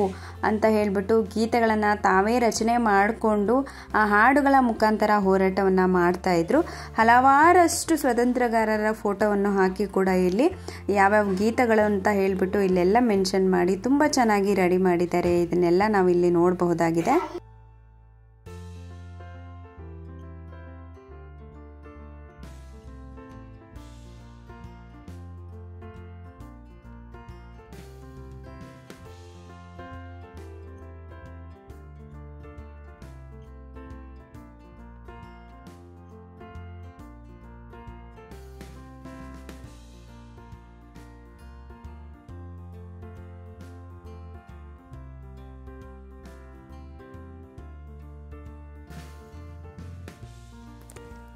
ಅಂತ ಹೇಳಿಬಿಟ್ಟು ಗೀತೆಗಳನ್ನು ತಾವೇ ರಚನೆ ಮಾಡಿಕೊಂಡು ಆ ಹಾಡುಗಳ ಮುಖಾಂತರ ಹೋರಾಟವನ್ನು ಮಾಡ್ತಾಯಿದ್ರು. ಹಲವಾರಷ್ಟು ಸ್ವತಂತ್ರಗಾರರ ಫೋಟೋವನ್ನು ಹಾಕಿ ಕೂಡ ಇಲ್ಲಿ ಯಾವ್ಯಾವ ಗೀತೆಗಳು ಅಂತ ಹೇಳಿಬಿಟ್ಟು ಇಲ್ಲೆಲ್ಲ ಮೆನ್ಷನ್ ಮಾಡಿ ತುಂಬ ಚೆನ್ನಾಗಿ ರೆಡಿ ಮಾಡಿದ್ದಾರೆ. ಇದನ್ನೆಲ್ಲ ನಾವಿಲ್ಲಿ ನೋಡಬಹುದಾಗಿದೆ.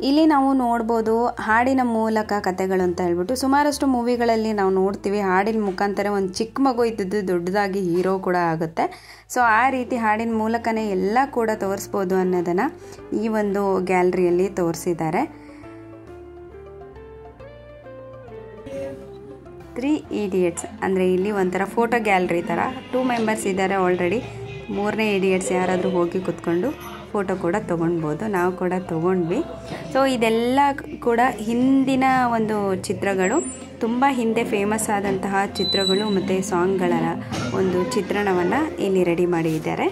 ಇಲ್ಲಿ ನಾವು ನೋಡ್ಬೋದು ಹಾಡಿನ ಮೂಲಕ ಕಥೆಗಳು ಅಂತ ಹೇಳ್ಬಿಟ್ಟು. ಸುಮಾರಷ್ಟು ಮೂವಿಗಳಲ್ಲಿ ನಾವು ನೋಡ್ತೀವಿ ಹಾಡಿನ ಮುಖಾಂತರ ಒಂದು ಚಿಕ್ಕ ಮಗು ಇದ್ದದ್ದು ದೊಡ್ಡದಾಗಿ ಹೀರೋ ಕೂಡ ಆಗುತ್ತೆ. ಸೊ ಆ ರೀತಿ ಹಾಡಿನ ಮೂಲಕನೇ ಎಲ್ಲ ಕೂಡ ತೋರಿಸ್ಬೋದು ಅನ್ನೋದನ್ನು ಈ ಒಂದು ಗ್ಯಾಲರಿಯಲ್ಲಿ ತೋರಿಸಿದ್ದಾರೆ. 3 ಇಡಿಯಟ್ಸ್ ಅಂದರೆ ಇಲ್ಲಿ ಒಂಥರ ಫೋಟೋ ಗ್ಯಾಲರಿ ಥರ 2 ಮೆಂಬರ್ಸ್ ಇದ್ದಾರೆ ಆಲ್ರೆಡಿ. 3ನೇ ಇಡಿಯಟ್ಸ್ ಯಾರಾದರೂ ಹೋಗಿ ಕೂತ್ಕೊಂಡು ಫೋಟೋ ಕೂಡ ತೊಗೊಳ್ಬೋದು. ನಾವು ಕೂಡ ತೊಗೊಂಡ್ವಿ. ಸೊ ಇದೆಲ್ಲ ಕೂಡ ಹಿಂದಿನ ಒಂದು ಚಿತ್ರಗಳು, ತುಂಬ ಹಿಂದೆ ಫೇಮಸ್ ಆದಂತಹ ಚಿತ್ರಗಳು ಮತ್ತು ಸಾಂಗ್ಗಳ ಒಂದು ಚಿತ್ರಣವನ್ನು ಇಲ್ಲಿ ರೆಡಿ ಮಾಡಿದ್ದಾರೆ.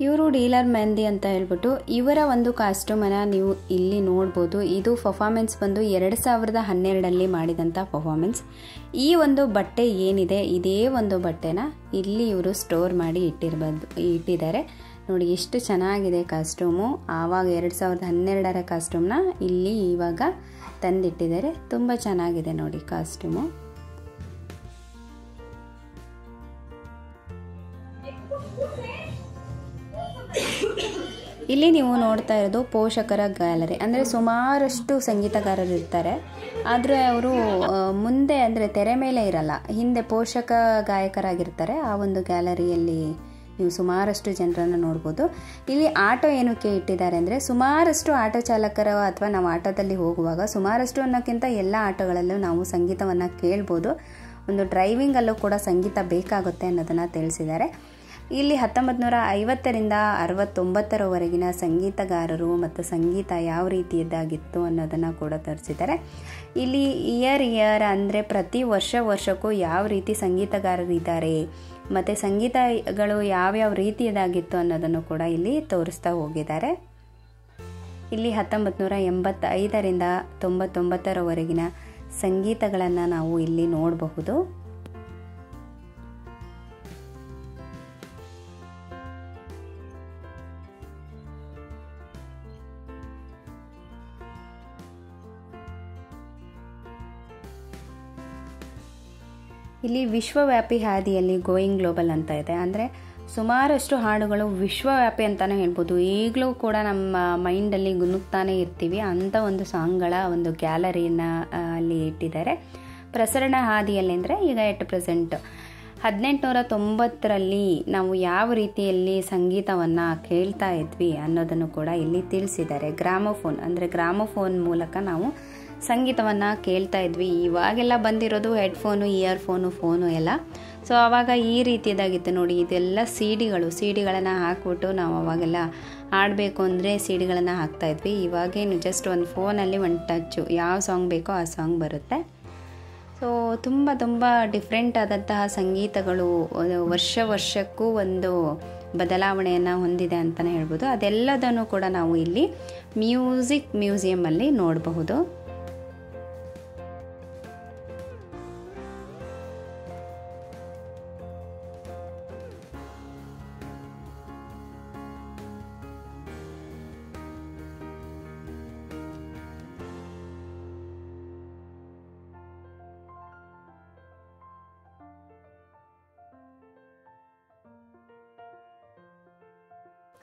ಇವರು ಡೀಲರ್ ಮೆಹಂದಿ ಅಂತ ಹೇಳ್ಬಿಟ್ಟು ಇವರ ಒಂದು ಕಾಸ್ಟ್ಯೂಮನ್ನು ನೀವು ಇಲ್ಲಿ ನೋಡ್ಬೋದು. ಇದು ಪರ್ಫಾರ್ಮೆನ್ಸ್ ಬಂದು 2012 ಮಾಡಿದಂಥ ಪರ್ಫಾರ್ಮೆನ್ಸ್. ಈ ಒಂದು ಬಟ್ಟೆ ಏನಿದೆ, ಇದೇ ಒಂದು ಬಟ್ಟೆನ ಇಲ್ಲಿ ಇವರು ಸ್ಟೋರ್ ಮಾಡಿ ಇಟ್ಟಿದ್ದಾರೆ. ನೋಡಿ ಎಷ್ಟು ಚೆನ್ನಾಗಿದೆ ಕಾಸ್ಟ್ಯೂಮು. ಆವಾಗ 2012 ಕಾಸ್ಟ್ಯೂಮ್ನ ಇಲ್ಲಿ ಇವಾಗ ತಂದಿಟ್ಟಿದ್ದಾರೆ. ತುಂಬ ಚೆನ್ನಾಗಿದೆ ನೋಡಿ ಕಾಸ್ಟ್ಯೂಮು. ಇಲ್ಲಿ ನೀವು ನೋಡ್ತಾ ಇರೋದು ಪೋಷಕರ ಗ್ಯಾಲರಿ. ಅಂದರೆ ಸುಮಾರಷ್ಟು ಸಂಗೀತಗಾರರು ಇರ್ತಾರೆ, ಆದರೆ ಅವರು ಮುಂದೆ ಅಂದರೆ ತೆರೆ ಮೇಲೆ ಇರಲ್ಲ, ಹಿಂದೆ ಪೋಷಕ ಗಾಯಕರಾಗಿರ್ತಾರೆ. ಆ ಒಂದು ಗ್ಯಾಲರಿಯಲ್ಲಿ ನೀವು ಸುಮಾರಷ್ಟು ಜನರನ್ನು ನೋಡ್ಬೋದು. ಇಲ್ಲಿ ಆಟೋ ಏನಕ್ಕೆ ಇಟ್ಟಿದ್ದಾರೆ ಅಂದರೆ ಸುಮಾರಷ್ಟು ಆಟೋ ಚಾಲಕರು ಅಥವಾ ನಾವು ಆಟೋದಲ್ಲಿ ಹೋಗುವಾಗ ಸುಮಾರಷ್ಟು ಅನ್ನೋಕ್ಕಿಂತ ಎಲ್ಲ ಆಟೋಗಳಲ್ಲೂ ನಾವು ಸಂಗೀತವನ್ನು ಕೇಳ್ಬೋದು. ಒಂದು ಡ್ರೈವಿಂಗಲ್ಲೂ ಕೂಡ ಸಂಗೀತ ಬೇಕಾಗುತ್ತೆ ಅನ್ನೋದನ್ನು ತಿಳಿಸಿದ್ದಾರೆ. ಇಲ್ಲಿ 1950ರಿಂದ 69ರವರೆಗಿನ ಸಂಗೀತಗಾರರು ಮತ್ತು ಸಂಗೀತ ಯಾವ ರೀತಿಯದ್ದಾಗಿತ್ತು ಅನ್ನೋದನ್ನು ಕೂಡ ತೋರಿಸಿದ್ದಾರೆ. ಇಲ್ಲಿ ಇಯರ್ ಅಂದರೆ ಪ್ರತಿ ವರ್ಷಕ್ಕೂ ಯಾವ ರೀತಿ ಸಂಗೀತಗಾರರಿದ್ದಾರೆ ಮತ್ತು ಸಂಗೀತಗಳು ಯಾವ್ಯಾವ ರೀತಿಯದಾಗಿತ್ತು ಅನ್ನೋದನ್ನು ಕೂಡ ಇಲ್ಲಿ ತೋರಿಸ್ತಾ ಹೋಗಿದ್ದಾರೆ. ಇಲ್ಲಿ 1985ರಿಂದ 99ರವರೆಗಿನ ಸಂಗೀತಗಳನ್ನು ನಾವು ಇಲ್ಲಿ ನೋಡಬಹುದು. ಇಲ್ಲಿ ವಿಶ್ವವ್ಯಾಪಿ ಹಾದಿಯಲ್ಲಿ ಗೋಯಿಂಗ್ ಗ್ಲೋಬಲ್ ಅಂತ ಇದೆ. ಅಂದರೆ ಸುಮಾರಷ್ಟು ಹಾಡುಗಳು ವಿಶ್ವವ್ಯಾಪಿ ಅಂತಲೇ ಹೇಳ್ಬೋದು. ಈಗಲೂ ಕೂಡ ನಮ್ಮ ಮೈಂಡಲ್ಲಿ ಗುನುಗ್ತಾನೆ ಇರ್ತೀವಿ ಅಂಥ ಒಂದು ಸಾಂಗ್ಗಳ ಒಂದು ಗ್ಯಾಲರಿನ ಅಲ್ಲಿ ಇಟ್ಟಿದ್ದಾರೆ. ಪ್ರಸರಣ ಹಾದಿಯಲ್ಲಿ ಅಂದರೆ ಈಗ ಎಟ್ ಪ್ರೆಸೆಂಟ್ 1890ರಲ್ಲಿ ನಾವು ಯಾವ ರೀತಿಯಲ್ಲಿ ಸಂಗೀತವನ್ನು ಕೇಳ್ತಾ ಇದ್ವಿ ಅನ್ನೋದನ್ನು ಕೂಡ ಇಲ್ಲಿ ತಿಳಿಸಿದ್ದಾರೆ. ಗ್ರಾಮೋಫೋನ್ ಅಂದರೆ ಗ್ರಾಮೋಫೋನ್ ಮೂಲಕ ನಾವು ಸಂಗೀತವನ್ನು ಕೇಳ್ತಾ ಇದ್ವಿ. ಇವಾಗೆಲ್ಲ ಬಂದಿರೋದು ಹೆಡ್ಫೋನು, ಫೋನು ಎಲ್ಲ. ಸೊ ಆವಾಗ ಈ ರೀತಿಯದಾಗಿತ್ತು ನೋಡಿ. ಇದೆಲ್ಲ ಸಿಡಿಗಳನ್ನು ಹಾಕ್ಬಿಟ್ಟು ನಾವು ಅವಾಗೆಲ್ಲ ಹಾಡಬೇಕು ಅಂದರೆ ಸಿಡಿಗಳನ್ನು ಹಾಕ್ತಾಯಿದ್ವಿ. ಇವಾಗೇನು ಜಸ್ಟ್ ಒಂದು ಫೋನಲ್ಲಿ ಒಂದು ಟಚ್ಚು, ಯಾವ ಸಾಂಗ್ ಬೇಕೋ ಆ ಸಾಂಗ್ ಬರುತ್ತೆ. ಸೊ ತುಂಬ ಡಿಫ್ರೆಂಟ್ ಆದಂತಹ ಸಂಗೀತಗಳು ವರ್ಷಕ್ಕೂ ಒಂದು ಬದಲಾವಣೆಯನ್ನು ಹೊಂದಿದೆ ಅಂತಲೇ ಹೇಳ್ಬೋದು. ಅದೆಲ್ಲದನ್ನು ಕೂಡ ನಾವು ಇಲ್ಲಿ ಮ್ಯೂಸಿಯಮಲ್ಲಿ ನೋಡಬಹುದು.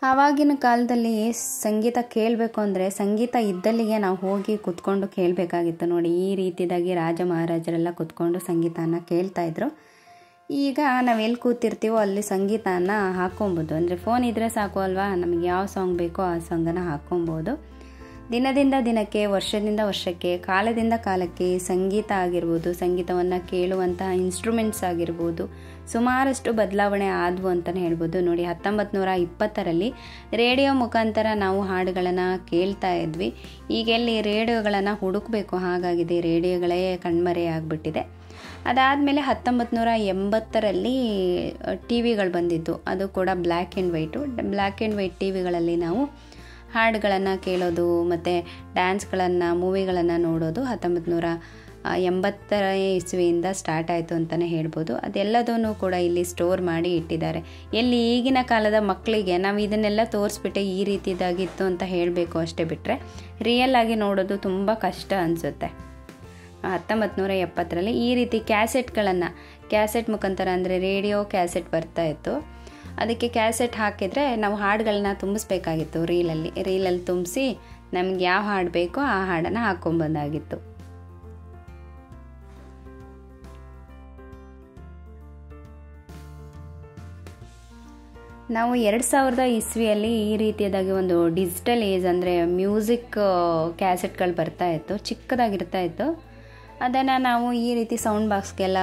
ಆವಾಗಿನ ಕಾಲದಲ್ಲಿ ಸಂಗೀತ ಕೇಳಬೇಕು ಅಂದರೆ ಸಂಗೀತ ಇದ್ದಲ್ಲಿಗೆ ನಾವು ಹೋಗಿ ಕುತ್ಕೊಂಡು ಕೇಳಬೇಕಾಗಿತ್ತು ನೋಡಿ. ಈ ರೀತಿಯಾಗಿ ರಾಜ ಮಹಾರಾಜರೆಲ್ಲ ಕುತ್ಕೊಂಡು ಸಂಗೀತನ ಕೇಳ್ತಾಯಿದ್ರು. ಈಗ ನಾವು ಎಲ್ಲಿ ಕೂತಿರ್ತೀವೋ ಅಲ್ಲಿ ಸಂಗೀತನ ಹಾಕ್ಕೊಬೋದು. ಅಂದರೆ ಫೋನ್ ಇದ್ದರೆ ಸಾಕು ಅಲ್ವಾ, ನಮಗೆ ಯಾವ ಸಾಂಗ್ ಬೇಕೋ ಆ ಸಾಂಗನ್ನು ಹಾಕ್ಕೊಬೋದು. ದಿನದಿಂದ ದಿನಕ್ಕೆ, ವರ್ಷದಿಂದ ವರ್ಷಕ್ಕೆ, ಕಾಲದಿಂದ ಕಾಲಕ್ಕೆ ಸಂಗೀತ ಆಗಿರ್ಬೋದು, ಸಂಗೀತವನ್ನು ಕೇಳುವಂತಹ ಇನ್ಸ್ಟ್ರೂಮೆಂಟ್ಸ್ ಆಗಿರ್ಬೋದು, ಸುಮಾರಷ್ಟು ಬದಲಾವಣೆ ಆದವು ಅಂತಲೇ ಹೇಳ್ಬೋದು. ನೋಡಿ 1920ರಲ್ಲಿ ರೇಡಿಯೋ ಮುಖಾಂತರ ನಾವು ಹಾಡುಗಳನ್ನು ಕೇಳ್ತಾ ಇದ್ವಿ. ಈಗೆಲ್ಲಿ ರೇಡಿಯೋಗಳನ್ನು ಹುಡುಕಬೇಕು ಹಾಗಾಗಿದೆ, ರೇಡಿಯೋಗಳೇ ಕಣ್ಮರೆ ಆಗಿಬಿಟ್ಟಿದೆ. ಅದಾದಮೇಲೆ 1980ರಲ್ಲಿ ಟಿ ವಿಗಳು ಬಂದಿದ್ದು, ಅದು ಕೂಡ ಬ್ಲ್ಯಾಕ್ ಆ್ಯಂಡ್ ವೈಟ್ ಟಿ ವಿಗಳಲ್ಲಿ ನಾವು ಹಾಡುಗಳನ್ನು ಕೇಳೋದು ಮತ್ತು ಡ್ಯಾನ್ಸ್ಗಳನ್ನು, ಮೂವಿಗಳನ್ನು ನೋಡೋದು 80ನೇ ಇಸ್ವಿಯಿಂದ ಸ್ಟಾರ್ಟ್ ಆಯಿತು ಅಂತಲೇ ಹೇಳ್ಬೋದು. ಅದೆಲ್ಲದೂ ಕೂಡ ಇಲ್ಲಿ ಸ್ಟೋರ್ ಮಾಡಿ ಇಟ್ಟಿದ್ದಾರೆ. ಎಲ್ಲಿ ಈಗಿನ ಕಾಲದ ಮಕ್ಕಳಿಗೆ ನಾವು ಇದನ್ನೆಲ್ಲ ತೋರಿಸ್ಬಿಟ್ಟೆ ಈ ರೀತಿದಾಗಿತ್ತು ಅಂತ ಹೇಳಬೇಕು ಅಷ್ಟೇ, ಬಿಟ್ಟರೆ ರಿಯಲ್ ಆಗಿ ನೋಡೋದು ತುಂಬ ಕಷ್ಟ ಅನಿಸುತ್ತೆ. 1970ರಲ್ಲಿ ಈ ರೀತಿ ಕ್ಯಾಸೆಟ್ ಮುಖಾಂತರ ಅಂದರೆ ರೇಡಿಯೋ ಕ್ಯಾಸೆಟ್ ಬರ್ತಾ ಇತ್ತು. ಅದಕ್ಕೆ ಕ್ಯಾಸೆಟ್ ಹಾಕಿದರೆ ನಾವು ಹಾಡುಗಳನ್ನ ತುಂಬಿಸ್ಬೇಕಾಗಿತ್ತು. ರೀಲಲ್ಲಿ ತುಂಬಿಸಿ ನಮ್ಗೆ ಯಾವ ಹಾಡು ಬೇಕೋ ಆ ಹಾಡನ್ನು ಹಾಕ್ಕೊಂಬಂದಾಗಿತ್ತು. ನಾವು 2000 ಇಸ್ವಿಯಲ್ಲಿ ಈ ರೀತಿಯಾದಾಗಿ ಒಂದು ಡಿಜಿಟಲ್ ಏಜ್ ಅಂದರೆ ಮ್ಯೂಸಿಕ್ ಕ್ಯಾಸೆಟ್ಗಳು ಬರ್ತಾ ಇತ್ತು, ಚಿಕ್ಕದಾಗಿರ್ತಾ ಇತ್ತು. ಅದನ್ನು ನಾವು ಈ ರೀತಿ ಸೌಂಡ್ ಬಾಕ್ಸ್ಗೆಲ್ಲ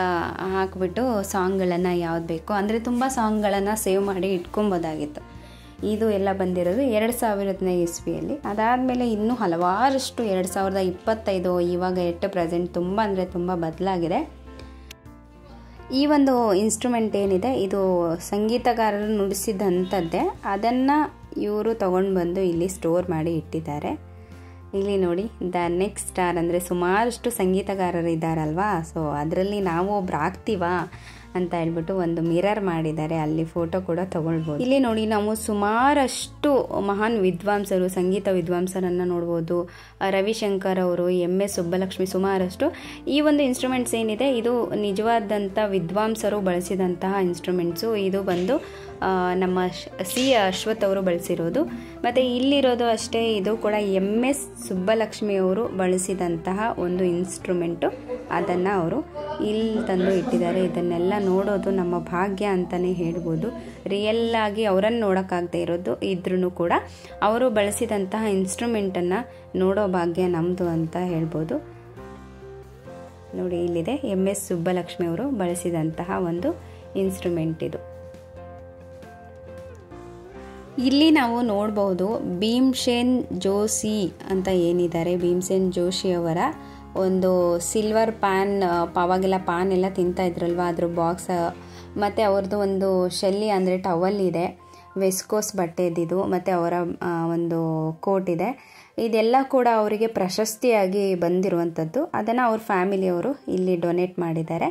ಹಾಕಿಬಿಟ್ಟು ಸಾಂಗ್ಗಳನ್ನು ಯಾವ್ದು ಬೇಕೋ ಅಂದರೆ ತುಂಬ ಸಾಂಗ್ಗಳನ್ನು ಸೇವ್ ಮಾಡಿ ಇಟ್ಕೊಬೋದಾಗಿತ್ತು. ಇದು ಎಲ್ಲ ಬಂದಿರೋದು 2000ನೇ ಇಸ್ವಿಯಲ್ಲಿ. ಅದಾದಮೇಲೆ ಇನ್ನೂ ಹಲವಾರಷ್ಟು 2025 ಇವಾಗ ಪ್ರೆಸೆಂಟ್ ತುಂಬ ಅಂದರೆ ತುಂಬ ಬದಲಾಗಿದೆ. ಈ ಒಂದು ಇನ್ಸ್ಟ್ರೂಮೆಂಟ್ ಏನಿದೆ ಇದು ಸಂಗೀತಗಾರರು ನುಡಿಸಿದಂಥದ್ದೇ. ಅದನ್ನು ಇವರು ತೊಗೊಂಡು ಬಂದು ಇಲ್ಲಿ ಸ್ಟೋರ್ ಮಾಡಿ ಇಟ್ಟಿದ್ದಾರೆ. ಇಲ್ಲಿ ನೋಡಿ, ದ ನೆಕ್ಸ್ಟ್ ಸ್ಟಾರ್ ಅಂದರೆ ಸುಮಾರಷ್ಟು ಸಂಗೀತಗಾರರು ಇದ್ದಾರಲ್ವಾ, ಸೊ ಅದರಲ್ಲಿ ನಾವು ಒಬ್ರು ಆಗ್ತೀವಾ ಅಂತ ಹೇಳ್ಬಿಟ್ಟು ಒಂದು ಮಿರರ್ ಮಾಡಿದ್ದಾರೆ, ಅಲ್ಲಿ ಫೋಟೋ ಕೂಡ ತಗೊಳ್ಬೋದು. ಇಲ್ಲಿ ನೋಡಿ ನಾವು ಸುಮಾರಷ್ಟು ಮಹಾನ್ ವಿದ್ವಾಂಸರು, ಸಂಗೀತ ವಿದ್ವಾಂಸರನ್ನು ನೋಡ್ಬೋದು. ರವಿಶಂಕರ್ ಅವರು, MS ಸುಬ್ಬಲಕ್ಷ್ಮಿ, ಸುಮಾರಷ್ಟು. ಈ ಒಂದು ಇನ್ಸ್ಟ್ರೂಮೆಂಟ್ಸ್ ಏನಿದೆ ಇದು ನಿಜವಾದಂಥ ವಿದ್ವಾಂಸರು ಬಳಸಿದಂತಹ ಇನ್ಸ್ಟ್ರೂಮೆಂಟ್ಸು. ಇದು ಬಂದು ನಮ್ಮ C ಅಶ್ವಥ್ ಅವರು ಬಳಸಿರೋದು. ಮತ್ತು ಇಲ್ಲಿರೋದು ಅಷ್ಟೇ, ಇದು ಕೂಡ MS ಸುಬ್ಬಲಕ್ಷ್ಮಿಯವರು ಬಳಸಿದಂತಹ ಒಂದು ಇನ್ಸ್ಟ್ರೂಮೆಂಟು. ಅದನ್ನು ಅವರು ಇಲ್ಲಿ ತಂದು ಇಟ್ಟಿದ್ದಾರೆ. ಇದನ್ನೆಲ್ಲ ನೋಡೋದು ನಮ್ಮ ಭಾಗ್ಯ ಅಂತಲೇ ಹೇಳ್ಬೋದು. ರಿಯಲ್ಲಾಗಿ ಅವರನ್ನು ನೋಡೋಕ್ಕಾಗದೇ ಇದ್ರೂ ಕೂಡ ಅವರು ಬಳಸಿದಂತಹ ಇನ್ಸ್ಟ್ರೂಮೆಂಟನ್ನು ನೋಡೋ ಭಾಗ್ಯ ನಮ್ಮದು ಅಂತ ಹೇಳ್ಬೋದು. ನೋಡಿ, ಇಲ್ಲಿದೆ MS ಸುಬ್ಬಲಕ್ಷ್ಮಿಯವರು ಬಳಸಿದಂತಹ ಒಂದು ಇನ್ಸ್ಟ್ರೂಮೆಂಟ್ ಇದು. ಇಲ್ಲಿ ನಾವು ನೋಡ್ಬೋದು ಭೀಮ್ಸೇನ್ ಜೋಶಿ ಅಂತ ಏನಿದ್ದಾರೆ, ಭೀಮ್ಸೇನ್ ಜೋಶಿಯವರ ಒಂದು ಸಿಲ್ವರ್ ಪ್ಯಾನ್, ಅವಾಗೆಲ್ಲ ಪಾನ್ ಎಲ್ಲ ತಿಂತಾ ಇದ್ರಲ್ವ, ಅದ್ರ ಬಾಕ್ಸ್, ಮತ್ತು ಅವ್ರದ್ದು ಒಂದು ಶೆಲ್ಲಿ ಅಂದರೆ ಟವಲ್ ಇದೆ, ವೆಸ್ಕೋಸ್ ಬಟ್ಟೆದಿದು, ಮತ್ತು ಅವರ ಒಂದು ಕೋಟ್ ಇದೆ. ಇದೆಲ್ಲ ಕೂಡ ಅವರಿಗೆ ಪ್ರಶಸ್ತಿಯಾಗಿ ಬಂದಿರುವಂಥದ್ದು. ಅದನ್ನು ಅವ್ರ ಫ್ಯಾಮಿಲಿಯವರು ಇಲ್ಲಿ ಡೊನೇಟ್ ಮಾಡಿದ್ದಾರೆ.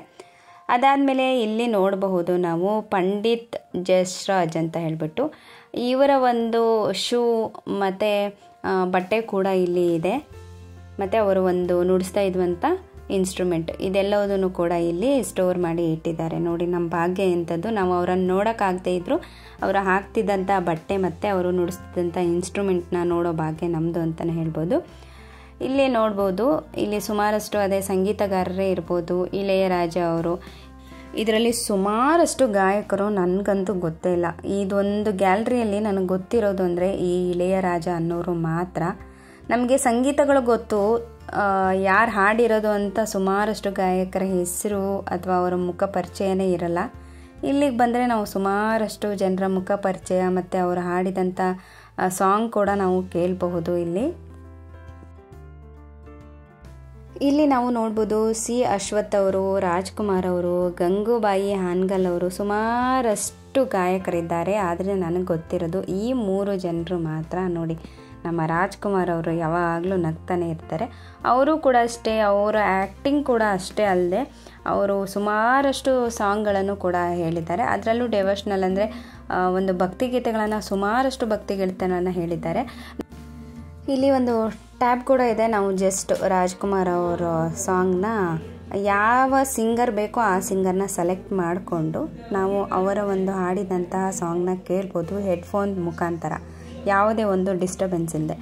ಅದಾದಮೇಲೆ ಇಲ್ಲಿ ನೋಡಬಹುದು ನಾವು ಪಂಡಿತ್ ಜಸ್ರಾಜ್ ಅಂತ ಹೇಳ್ಬಿಟ್ಟು ಇವರ ಒಂದು ಶೂ ಮತ್ತು ಬಟ್ಟೆ ಕೂಡ ಇಲ್ಲಿ ಇದೆ. ಮತ್ತು ಅವರು ಒಂದು ನುಡಿಸ್ತಾ ಇದ್ವಂಥ ಇನ್ಸ್ಟ್ರೂಮೆಂಟ್, ಇದೆಲ್ಲದನ್ನು ಕೂಡ ಇಲ್ಲಿ ಸ್ಟೋರ್ ಮಾಡಿ ಇಟ್ಟಿದ್ದಾರೆ. ನೋಡಿ, ನಮ್ಮ ಭಾಗ್ಯ ಎಂಥದ್ದು, ನಾವು ಅವರನ್ನು ನೋಡೋಕ್ಕಾಗದೇ ಇದ್ದರೂ ಅವರು ಹಾಕ್ತಿದ್ದಂಥ ಬಟ್ಟೆ ಮತ್ತು ಅವರು ನುಡಿಸ್ತಿದ್ದಂಥ ಇನ್ಸ್ಟ್ರೂಮೆಂಟ್ನ ನೋಡೋ ಭಾಗ್ಯ ನಮ್ಮದು ಅಂತಲೇ ಹೇಳ್ಬೋದು. ಇಲ್ಲಿ ನೋಡ್ಬೋದು, ಇಲ್ಲಿ ಸುಮಾರಷ್ಟು ಅದೇ ಸಂಗೀತಗಾರರೇ ಇರ್ಬೋದು, ಇಳೆಯರಾಜ ಅವರು. ಇದರಲ್ಲಿ ಸುಮಾರಷ್ಟು ಗಾಯಕರು ನನಗಂತೂ ಗೊತ್ತೇ ಇಲ್ಲ. ಇದೊಂದು ಗ್ಯಾಲರಿಯಲ್ಲಿ ನನಗೆ ಗೊತ್ತಿರೋದು ಅಂದರೆ ಈ ಇಳೆಯರಾಜ ಅನ್ನೋರು ಮಾತ್ರ. ನಮಗೆ ಸಂಗೀತಗಳು ಗೊತ್ತು, ಯಾರು ಹಾಡಿರೋದು ಅಂತ ಸುಮಾರಷ್ಟು ಗಾಯಕರ ಹೆಸರು ಅಥವಾ ಅವರ ಮುಖ ಪರಿಚಯನೇ ಇರಲ್ಲ. ಇಲ್ಲಿಗೆ ಬಂದರೆ ನಾವು ಸುಮಾರಷ್ಟು ಜನರ ಮುಖ ಪರಿಚಯ ಮತ್ತು ಅವರು ಹಾಡಿದಂಥ ಸಾಂಗ್ ಕೂಡ ನಾವು ಕೇಳಬಹುದು. ಇಲ್ಲಿ ನಾವು ನೋಡ್ಬೋದು C ಅಶ್ವಥ್ ಅವರು, ರಾಜ್ಕುಮಾರ್ ಅವರು, ಗಂಗೂಬಾಯಿ ಹಾನ್ಗಲ್ ಅವರು, ಸುಮಾರಷ್ಟು ಗಾಯಕರಿದ್ದಾರೆ. ಆದರೆ ನನಗೆ ಗೊತ್ತಿರೋದು ಈ 3 ಜನರು ಮಾತ್ರ. ನೋಡಿ, ನಮ್ಮ ರಾಜ್ಕುಮಾರ್ ಅವರು ಯಾವಾಗಲೂ ನಗ್ತಾನೆ ಇರ್ತಾರೆ. ಅವರು ಕೂಡ ಅಷ್ಟೇ, ಅವರ ಆ್ಯಕ್ಟಿಂಗ್ ಕೂಡ ಅಷ್ಟೇ ಅಲ್ಲದೆ ಅವರು ಸುಮಾರಷ್ಟು ಸಾಂಗ್ಗಳನ್ನು ಕೂಡ ಹೇಳಿದ್ದಾರೆ. ಅದರಲ್ಲೂ ಡೆವೋಷ್ನಲ್ ಅಂದರೆ ಒಂದು ಭಕ್ತಿಗೀತೆಗಳನ್ನು, ಸುಮಾರಷ್ಟು ಭಕ್ತಿಗೀತೆಗಳನ್ನು ಹೇಳಿದ್ದಾರೆ. ಇಲ್ಲಿ ಒಂದು ಟ್ಯಾಬ್ ಕೂಡ ಇದೆ. ನಾವು ಜಸ್ಟ್ ರಾಜ್ಕುಮಾರ್ ಅವರ ಸಾಂಗ್ನ ಯಾವ ಸಿಂಗರ್ ಬೇಕೋ ಆ ಸಿಂಗರ್ನ ಸೆಲೆಕ್ಟ್ ಮಾಡಿಕೊಂಡು ನಾವು ಅವರ ಒಂದು ಹಾಡಿದಂತಹ ಸಾಂಗ್ನ ಕೇಳ್ಬೋದು ಹೆಡ್ಫೋನ್ ಮುಖಾಂತರ, ಯಾವುದೇ ಒಂದು ಡಿಸ್ಟರ್ಬೆನ್ಸ್ ಇಲ್ಲದೆ.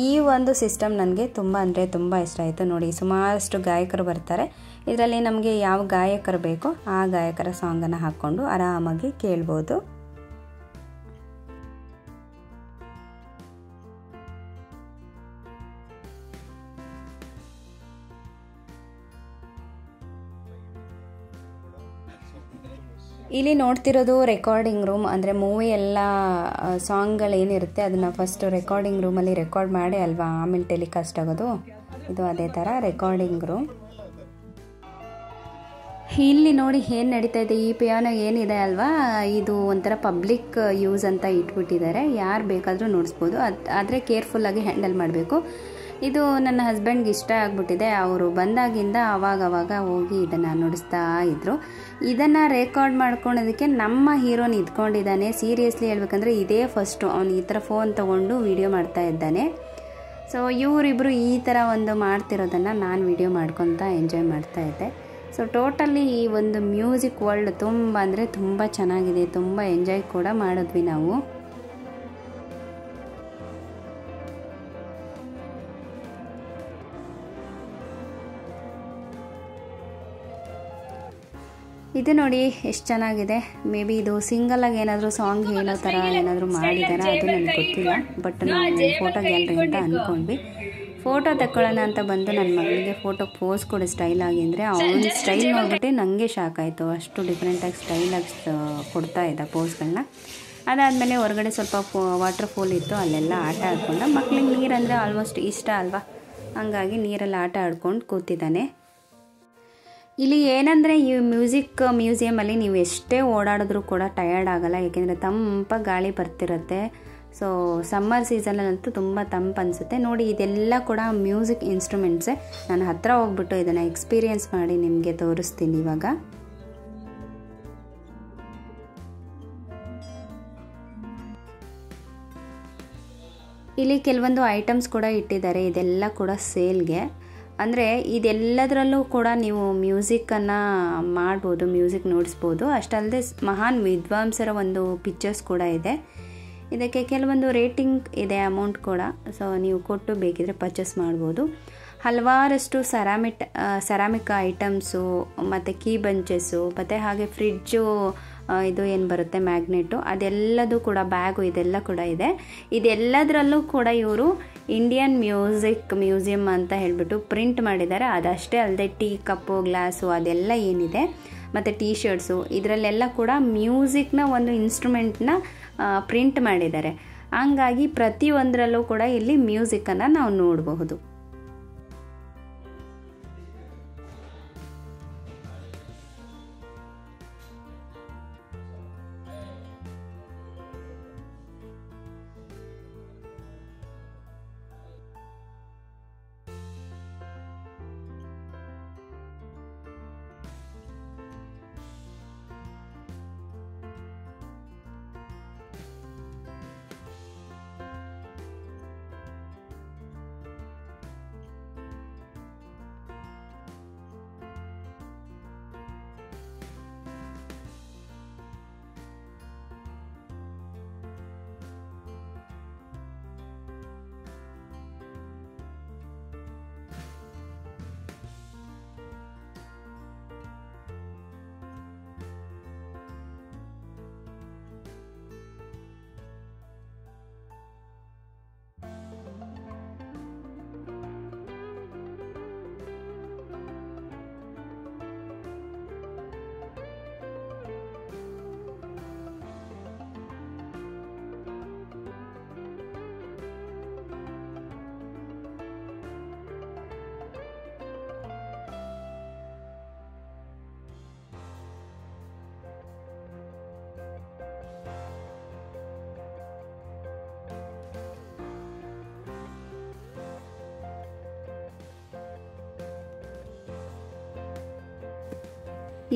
ಈ ಒಂದು ಸಿಸ್ಟಮ್ ನನಗೆ ತುಂಬ ಅಂದರೆ ತುಂಬ ಇಷ್ಟ ಆಯಿತು. ನೋಡಿ, ಸುಮಾರಷ್ಟು ಗಾಯಕರು ಬರ್ತಾರೆ. ಇದರಲ್ಲಿ ನಮಗೆ ಯಾವ ಗಾಯಕರು ಬೇಕೋ ಆ ಗಾಯಕರ ಸಾಂಗನ್ನು ಹಾಕ್ಕೊಂಡು ಆರಾಮಾಗಿ ಕೇಳ್ಬೋದು. ಇಲ್ಲಿ ನೋಡ್ತಿರೋದು ರೆಕಾರ್ಡಿಂಗ್ ರೂಮ್. ಅಂದರೆ ಮೂವಿ ಎಲ್ಲ ಸಾಂಗ್ಗಳೇನಿರುತ್ತೆ ಅದನ್ನು ಫಸ್ಟ್ ರೆಕಾರ್ಡಿಂಗ್ ರೂಮಲ್ಲಿ ರೆಕಾರ್ಡ್ ಮಾಡಿ ಅಲ್ವಾ ಆಮೇಲೆ ಟೆಲಿಕಾಸ್ಟ್ ಆಗೋದು. ಇದು ಅದೇ ಥರ ರೆಕಾರ್ಡಿಂಗ್ ರೂಮ್. ಇಲ್ಲಿ ನೋಡಿ ಏನು ನಡೀತಾ ಇದೆ. ಈ ಪಿಯಾನೋ ಏನಿದೆ ಅಲ್ವಾ, ಇದು ಒಂಥರ ಪಬ್ಲಿಕ್ ಯೂಸ್ ಅಂತ ಇಟ್ಬಿಟ್ಟಿದ್ದಾರೆ. ಯಾರು ಬೇಕಾದರೂ ನುಡಿಸ್ಬೋದು, ಆದರೆ ಕೇರ್ಫುಲ್ಲಾಗಿ ಹ್ಯಾಂಡಲ್ ಮಾಡಬೇಕು. ಇದು ನನ್ನ ಹಸ್ಬೆಂಡ್ಗೆ ಇಷ್ಟ ಆಗಿಬಿಟ್ಟಿದೆ. ಅವರು ಬಂದಾಗಿಂದ ಅವಾಗವಾಗ ಹೋಗಿ ಇದನ್ನು ನುಡಿಸ್ತಾ ಇದ್ದರು. ಇದನ್ನು ರೆಕಾರ್ಡ್ ಮಾಡ್ಕೊಳೋದಕ್ಕೆ ನಮ್ಮ ಹೀರೋನ್ ಇದ್ಕೊಂಡಿದ್ದಾನೆ. ಸೀರಿಯಸ್ಲಿ ಹೇಳ್ಬೇಕಂದ್ರೆ ಇದೇ ಫಸ್ಟು ಅವನು ಈ ಥರ ಫೋನ್ ತೊಗೊಂಡು ವಿಡಿಯೋ ಮಾಡ್ತಾ ಇದ್ದಾನೆ. ಸೊ ಇವರಿಬ್ಬರು ಈ ಥರ ಒಂದು ಮಾಡ್ತಿರೋದನ್ನು ನಾನು ವಿಡಿಯೋ ಮಾಡ್ಕೊತಾ ಎಂಜಾಯ್ ಮಾಡ್ತಾ ಇದ್ದೆ. ಸೊ ಟೋಟಲಿ ಈ ಒಂದು ಮ್ಯೂಸಿಕ್ ವರ್ಲ್ಡ್ ತುಂಬ ಅಂದರೆ ತುಂಬ ಚೆನ್ನಾಗಿದೆ. ತುಂಬ ಎಂಜಾಯ್ ಕೂಡ ಮಾಡಿದ್ವಿ ನಾವು. ಇದು ನೋಡಿ ಎಷ್ಟು ಚೆನ್ನಾಗಿದೆ. ಮೇ ಬಿ ಇದು ಸಿಂಗಲಾಗಿ ಏನಾದರೂ ಸಾಂಗ್ ಹೇಳೋ ಥರ ಏನಾದರೂ ಮಾಡಿದಾರ ಅದು ನನಗೆ ಗೊತ್ತಿಲ್ಲ. ಬಟ್ ನಾವು ಫೋಟೋ ಗ್ಯಾಲರಿ ಅಂತ ಅಂದ್ಕೊಂಡ್ವಿ. ಫೋಟೋ ತಗೊಳ್ಳೋಣ ಅಂತ ಬಂದು ನನ್ನ ಮಗಳಿಗೆ ಫೋಟೋ ಪೋಸ್ ಕೊಡೋ ಸ್ಟೈಲಾಗಿ ಅಂದರೆ ಅವನ ಸ್ಟೈಲ್ ನೋಡ್ಬಿಟ್ಟು ನನಗೆ ಶಾಕ್ ಆಯಿತು. ಅಷ್ಟು ಡಿಫ್ರೆಂಟಾಗಿ ಸ್ಟೈಲಾಗಿ ಕೊಡ್ತಾ ಇದ್ದ ಪೋಸ್ಗಳನ್ನ. ಅದಾದಮೇಲೆ ಹೊರಗಡೆ ಸ್ವಲ್ಪ ವಾಟರ್ ಫಾಲ್ ಇತ್ತು, ಅಲ್ಲೆಲ್ಲ ಆಟ ಆಡ್ಕೊಂಡು. ಮಕ್ಳಿಗೆ ನೀರಂದರೆ ಆಲ್ಮೋಸ್ಟ್ ಇಷ್ಟ ಅಲ್ವಾ, ಹಂಗಾಗಿ ನೀರಲ್ಲಿ ಆಟ ಆಡ್ಕೊಂಡು ಕೂತಿದ್ದಾನೆ. ಇಲ್ಲಿ ಏನಂದರೆ ಈ ಮ್ಯೂಸಿಯಮಲ್ಲಿ ನೀವು ಎಷ್ಟೇ ಓಡಾಡಿದ್ರೂ ಕೂಡ ಟಯರ್ಡ್ ಆಗಲ್ಲ, ಏಕೆಂದರೆ ತಂಪಾಗಿ ಗಾಳಿ ಬರ್ತಿರುತ್ತೆ. ಸೊ ಸಮ್ಮರ್ ಸೀಸನಲ್ಲಂತೂ ತುಂಬ ತಂಪು ಅನಿಸುತ್ತೆ. ನೋಡಿ ಇದೆಲ್ಲ ಕೂಡ ಮ್ಯೂಸಿಕ್ ಇನ್ಸ್ಟ್ರೂಮೆಂಟ್ಸೇ. ನಾನು ಹತ್ತಿರ ಹೋಗ್ಬಿಟ್ಟು ಇದನ್ನು ಎಕ್ಸ್ಪೀರಿಯೆನ್ಸ್ ಮಾಡಿ ನಿಮಗೆ ತೋರಿಸ್ತೀನಿ ಇವಾಗ. ಇಲ್ಲಿ ಕೆಲವೊಂದು ಐಟಮ್ಸ್ ಕೂಡ ಇಟ್ಟಿದ್ದಾರೆ. ಇದೆಲ್ಲ ಕೂಡ ಸೇಲ್ಗೆ. ಅಂದರೆ ಇದೆಲ್ಲದರಲ್ಲೂ ಕೂಡ ನೀವು ಮ್ಯೂಸಿಕ್ಕನ್ನು ಮಾಡ್ಬೋದು, ಮ್ಯೂಸಿಕ್ ನೋಡಿಸ್ಬೋದು. ಅಷ್ಟಲ್ಲದೆ ಮಹಾನ್ ವಿದ್ವಾಂಸರ ಒಂದು ಪಿಕ್ಚರ್ಸ್ ಕೂಡ ಇದೆ. ಇದಕ್ಕೆ ಕೆಲವೊಂದು ರೇಟಿಂಗ್ ಇದೆ, ಅಮೌಂಟ್ ಕೂಡ. ಸೊ ನೀವು ಕೊಟ್ಟು ಬೇಕಿದ್ರೆ ಪರ್ಚೇಸ್ ಮಾಡ್ಬೋದು. ಹಲವಾರಷ್ಟು ಸೆರಾಮಿಕ್ ಐಟಮ್ಸು ಮತ್ತು ಕೀ ಬಂಚಸ್ಸು ಮತ್ತು ಹಾಗೆ ಫ್ರಿಡ್ಜು ಇದು ಏನು ಬರುತ್ತೆ ಮ್ಯಾಗ್ನೆಟು, ಅದೆಲ್ಲದೂ ಕೂಡ ಬ್ಯಾಗು ಇದೆಲ್ಲ ಕೂಡ ಇದೆ. ಇದೆಲ್ಲದರಲ್ಲೂ ಕೂಡ ಇವರು ಇಂಡಿಯನ್ ಮ್ಯೂಸಿಯಂ ಅಂತ ಹೇಳಿಬಿಟ್ಟು ಪ್ರಿಂಟ್ ಮಾಡಿದ್ದಾರೆ. ಅದಷ್ಟೇ ಅಲ್ಲದೆ ಟೀ ಕಪ್ಪು ಗ್ಲಾಸು ಅದೆಲ್ಲ ಏನಿದೆ ಮತ್ತು ಟೀ ಶರ್ಟ್ಸು ಇದರಲ್ಲೆಲ್ಲ ಕೂಡ ಮ್ಯೂಸಿಕ್ನ ಒಂದು ಇನ್ಸ್ಟ್ರೂಮೆಂಟ್ನ ಪ್ರಿಂಟ್ ಮಾಡಿದ್ದಾರೆ. ಹಂಗಾಗಿ ಪ್ರತಿಯೊಂದರಲ್ಲೂ ಕೂಡ ಇಲ್ಲಿ ಮ್ಯೂಸಿಕ್ಕನ್ನು ನಾವು ನೋಡಬಹುದು.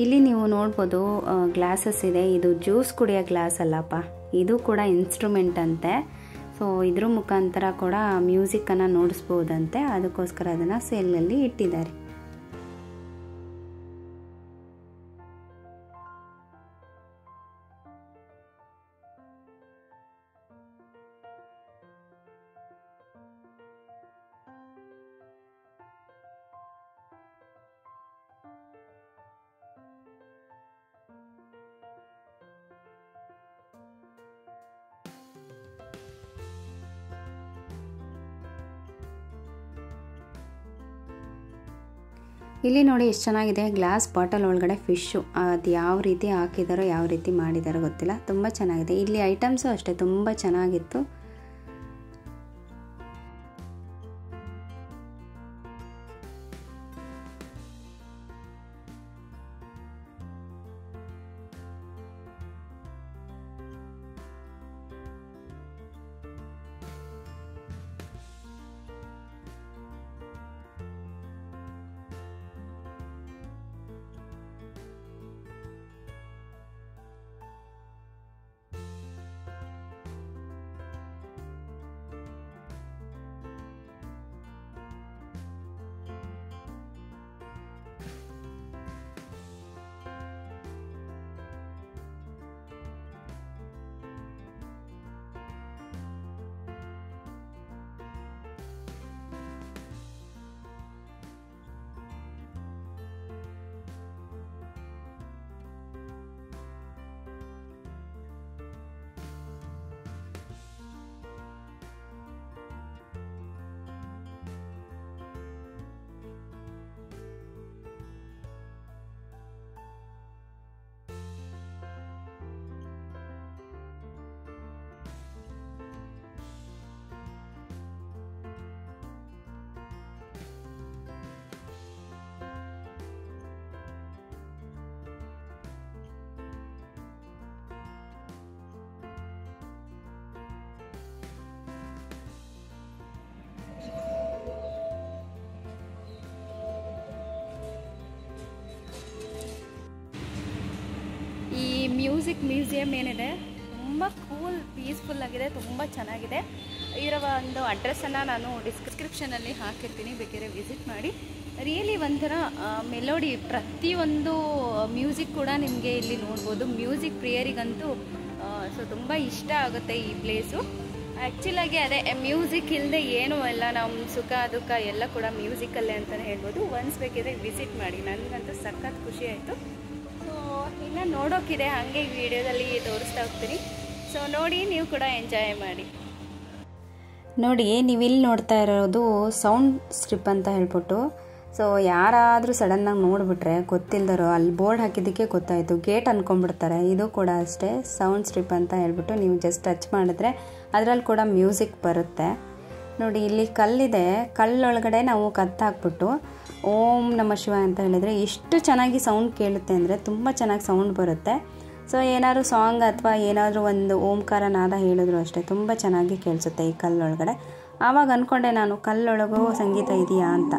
ಇಲ್ಲಿ ನೀವು ನೋಡ್ಬೋದು ಗ್ಲಾಸಸ್ ಇದೆ. ಇದು ಜ್ಯೂಸ್ ಕುಡಿಯೋ ಗ್ಲಾಸ್ ಅಲ್ಲಪ್ಪ, ಇದು ಕೂಡ ಇನ್ಸ್ಟ್ರೂಮೆಂಟ್ ಅಂತೆ. ಸೊ ಇದ್ರ ಮುಖಾಂತರ ಕೂಡ ಮ್ಯೂಸಿಕ್ಕನ್ನು ನೋಡಿಸ್ಬೋದಂತೆ. ಅದಕ್ಕೋಸ್ಕರ ಅದನ್ನು ಸೇಲ್ನಲ್ಲಿ ಇಟ್ಟಿದ್ದಾರೆ. ಇಲ್ಲಿ ನೋಡಿ ಎಷ್ಟು ಚೆನ್ನಾಗಿದೆ. ಗ್ಲಾಸ್ ಬಾಟಲ್ ಒಳಗಡೆ ಫಿಶ್ಶು ಅದು ಯಾವ ರೀತಿ ಹಾಕಿದಾರೋ ಯಾವ ರೀತಿ ಮಾಡಿದಾರೋ ಗೊತ್ತಿಲ್ಲ, ತುಂಬ ಚೆನ್ನಾಗಿದೆ. ಇಲ್ಲಿ ಐಟಮ್ಸು ಅಷ್ಟೇ ತುಂಬ ಚೆನ್ನಾಗಿತ್ತು. ಮ್ಯೂಸಿಕ್ ಮ್ಯೂಸಿಯಂ ಏನಿದೆ ತುಂಬ ಕೂಲ್ ಪೀಸ್ಫುಲ್ ಆಗಿದೆ, ತುಂಬ ಚೆನ್ನಾಗಿದೆ. ಇದರ ಒಂದು ಅಡ್ರೆಸ್ಸನ್ನು ನಾನು ಡಿಸ್ಕ್ರಿಪ್ಷನಲ್ಲಿ ಹಾಕಿರ್ತೀನಿ, ಬೇಕಾದ್ರೆ ವಿಸಿಟ್ ಮಾಡಿ. ರಿಯಲಿ ಒಂಥರ ಮೆಲೋಡಿ, ಪ್ರತಿಯೊಂದು ಮ್ಯೂಸಿಕ್ ಕೂಡ ನಿಮಗೆ ಇಲ್ಲಿ ನೋಡ್ಬೋದು. ಮ್ಯೂಸಿಕ್ ಪ್ರಿಯರಿಗಂತೂ ಸೊ ತುಂಬ ಇಷ್ಟ ಆಗುತ್ತೆ ಈ ಪ್ಲೇಸು. ಆ್ಯಕ್ಚುಲಾಗಿ ಅದೇ ಮ್ಯೂಸಿಕ್ ಇಲ್ಲದೆ ಏನೂ ಇಲ್ಲ, ನಮ್ಮ ಸುಖ ದುಃಖ ಎಲ್ಲ ಕೂಡ ಮ್ಯೂಸಿಕಲ್ಲೇ ಅಂತಲೇ ಹೇಳ್ಬೋದು. ಒನ್ಸ್ ಬೇಕಿದ್ರೆ ವಿಸಿಟ್ ಮಾಡಿ, ನನಗಂತೂ ಸಖತ್ ಖುಷಿ ಆಯಿತು. ಸೊ ಇನ್ನು ನೋಡೋಕ್ಕಿದೆ, ಹಾಗೆ ಈ ವಿಡಿಯೋದಲ್ಲಿ ತೋರಿಸ್ತಾ ಹೋಗ್ತೀನಿ. ಸೊ ನೋಡಿ, ನೀವು ಕೂಡ ಎಂಜಾಯ್ ಮಾಡಿ. ನೋಡಿ, ನೀವಿಲ್ಲಿ ನೋಡ್ತಾ ಇರೋದು ಸೌಂಡ್ ಸ್ಟ್ರಿಪ್ ಅಂತ ಹೇಳ್ಬಿಟ್ಟು. ಸೊ ಯಾರಾದರೂ ಸಡನ್ನಾಗಿ ನೋಡಿಬಿಟ್ರೆ ಗೊತ್ತಿಲ್ಲದರೋ ಅಲ್ಲಿ ಬೋರ್ಡ್ ಹಾಕಿದ್ದಕ್ಕೆ ಗೊತ್ತಾಯಿತು, ಗೇಟ್ ಅಂದ್ಕೊಂಡ್ಬಿಡ್ತಾರೆ. ಇದು ಕೂಡ ಅಷ್ಟೇ, ಸೌಂಡ್ ಸ್ಟ್ರಿಪ್ ಅಂತ ಹೇಳ್ಬಿಟ್ಟು ನೀವು ಜಸ್ಟ್ ಟಚ್ ಮಾಡಿದ್ರೆ ಅದರಲ್ಲಿ ಕೂಡ ಮ್ಯೂಸಿಕ್ ಬರುತ್ತೆ. ನೋಡಿ, ಇಲ್ಲಿ ಕಲ್ಲಿದೆ, ಕಲ್ಲೊಳಗಡೆ ನಾವು ಕತ್ತು ಹಾಕ್ಬಿಟ್ಟು ಓಂ ನಮಃ ಶಿವಾಯ ಅಂತ ಹೇಳಿದರೆ ಎಷ್ಟು ಚೆನ್ನಾಗಿ ಸೌಂಡ್ ಕೇಳುತ್ತೆ ಅಂದರೆ ತುಂಬ ಚೆನ್ನಾಗಿ ಸೌಂಡ್ ಬರುತ್ತೆ. ಸೊ ಏನಾದರೂ ಸಾಂಗ್ ಅಥವಾ ಏನಾದರೂ ಒಂದು ಓಂಕಾರ ನಾದ ಹೇಳಿದ್ರು ಅಷ್ಟೇ, ತುಂಬ ಚೆನ್ನಾಗಿ ಕೇಳಿಸುತ್ತೆ ಈ ಕಲ್ಲೊಳಗಡೆ. ಆವಾಗ ಅಂದ್ಕೊಂಡೆ ನಾನು, ಕಲ್ಲೊಳಗೂ ಸಂಗೀತ ಇದೆಯಾ ಅಂತ.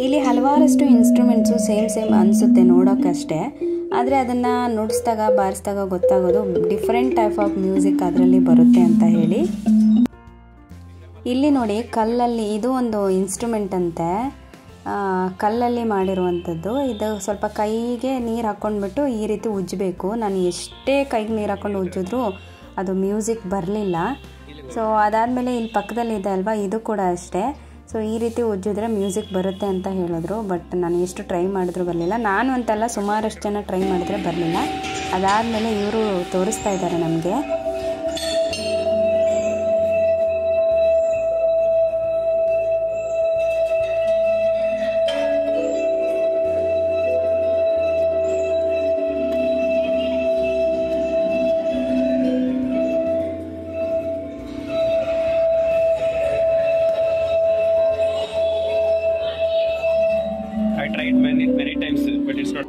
ಇಲ್ಲಿ ಹಲವಾರಷ್ಟು ಇನ್ಸ್ಟ್ರೂಮೆಂಟ್ಸು ಸೇಮ್ ಅನಿಸುತ್ತೆ ನೋಡೋಕ್ಕಷ್ಟೇ, ಆದರೆ ಅದನ್ನು ನುಡಿಸಿದಾಗ ಬಾರಿಸಿದಾಗ ಗೊತ್ತಾಗೋದು ಡಿಫ್ರೆಂಟ್ ಟೈಪ್ ಆಫ್ ಮ್ಯೂಸಿಕ್ ಅದರಲ್ಲಿ ಬರುತ್ತೆ ಅಂತ ಹೇಳಿ. ಇಲ್ಲಿ ನೋಡಿ, ಕಲ್ಲಲ್ಲಿ ಇದು ಒಂದು ಇನ್ಸ್ಟ್ರೂಮೆಂಟ್ ಅಂತೆ, ಕಲ್ಲಲ್ಲಿ ಮಾಡಿರುವಂಥದ್ದು. ಇದು ಸ್ವಲ್ಪ ಕೈಗೆ ನೀರು ಹಾಕ್ಕೊಂಡ್ಬಿಟ್ಟು ಈ ರೀತಿ ಉಜ್ಜಬೇಕು. ನಾನು ಎಷ್ಟೇ ಕೈಗೆ ನೀರು ಹಾಕ್ಕೊಂಡು ಉಜ್ಜಿದ್ರೂ ಅದು ಮ್ಯೂಸಿಕ್ ಬರಲಿಲ್ಲ. ಸೊ ಅದಾದಮೇಲೆ ಇಲ್ಲಿ ಪಕ್ಕದಲ್ಲಿದೆ ಅಲ್ವಾ, ಇದು ಕೂಡ ಅಷ್ಟೇ. ಸೊ ಈ ರೀತಿ ಉಜ್ಜಿದ್ರೆ ಮ್ಯೂಸಿಕ್ ಬರುತ್ತೆ ಅಂತ ಹೇಳಿದ್ರು, ಬಟ್ ನಾನು ಎಷ್ಟು ಟ್ರೈ ಮಾಡಿದ್ರು ಬರಲಿಲ್ಲ. ನಾನು ಅಂತಲ್ಲ, ಸುಮಾರಷ್ಟು ಜನ ಟ್ರೈ ಮಾಡಿದ್ರೆ ಬರಲಿಲ್ಲ. ಅದಾದಮೇಲೆ ಇವರು ತೋರಿಸ್ತಾ ಇದ್ದಾರೆ ನಮಗೆ. I tried many times, but it's not.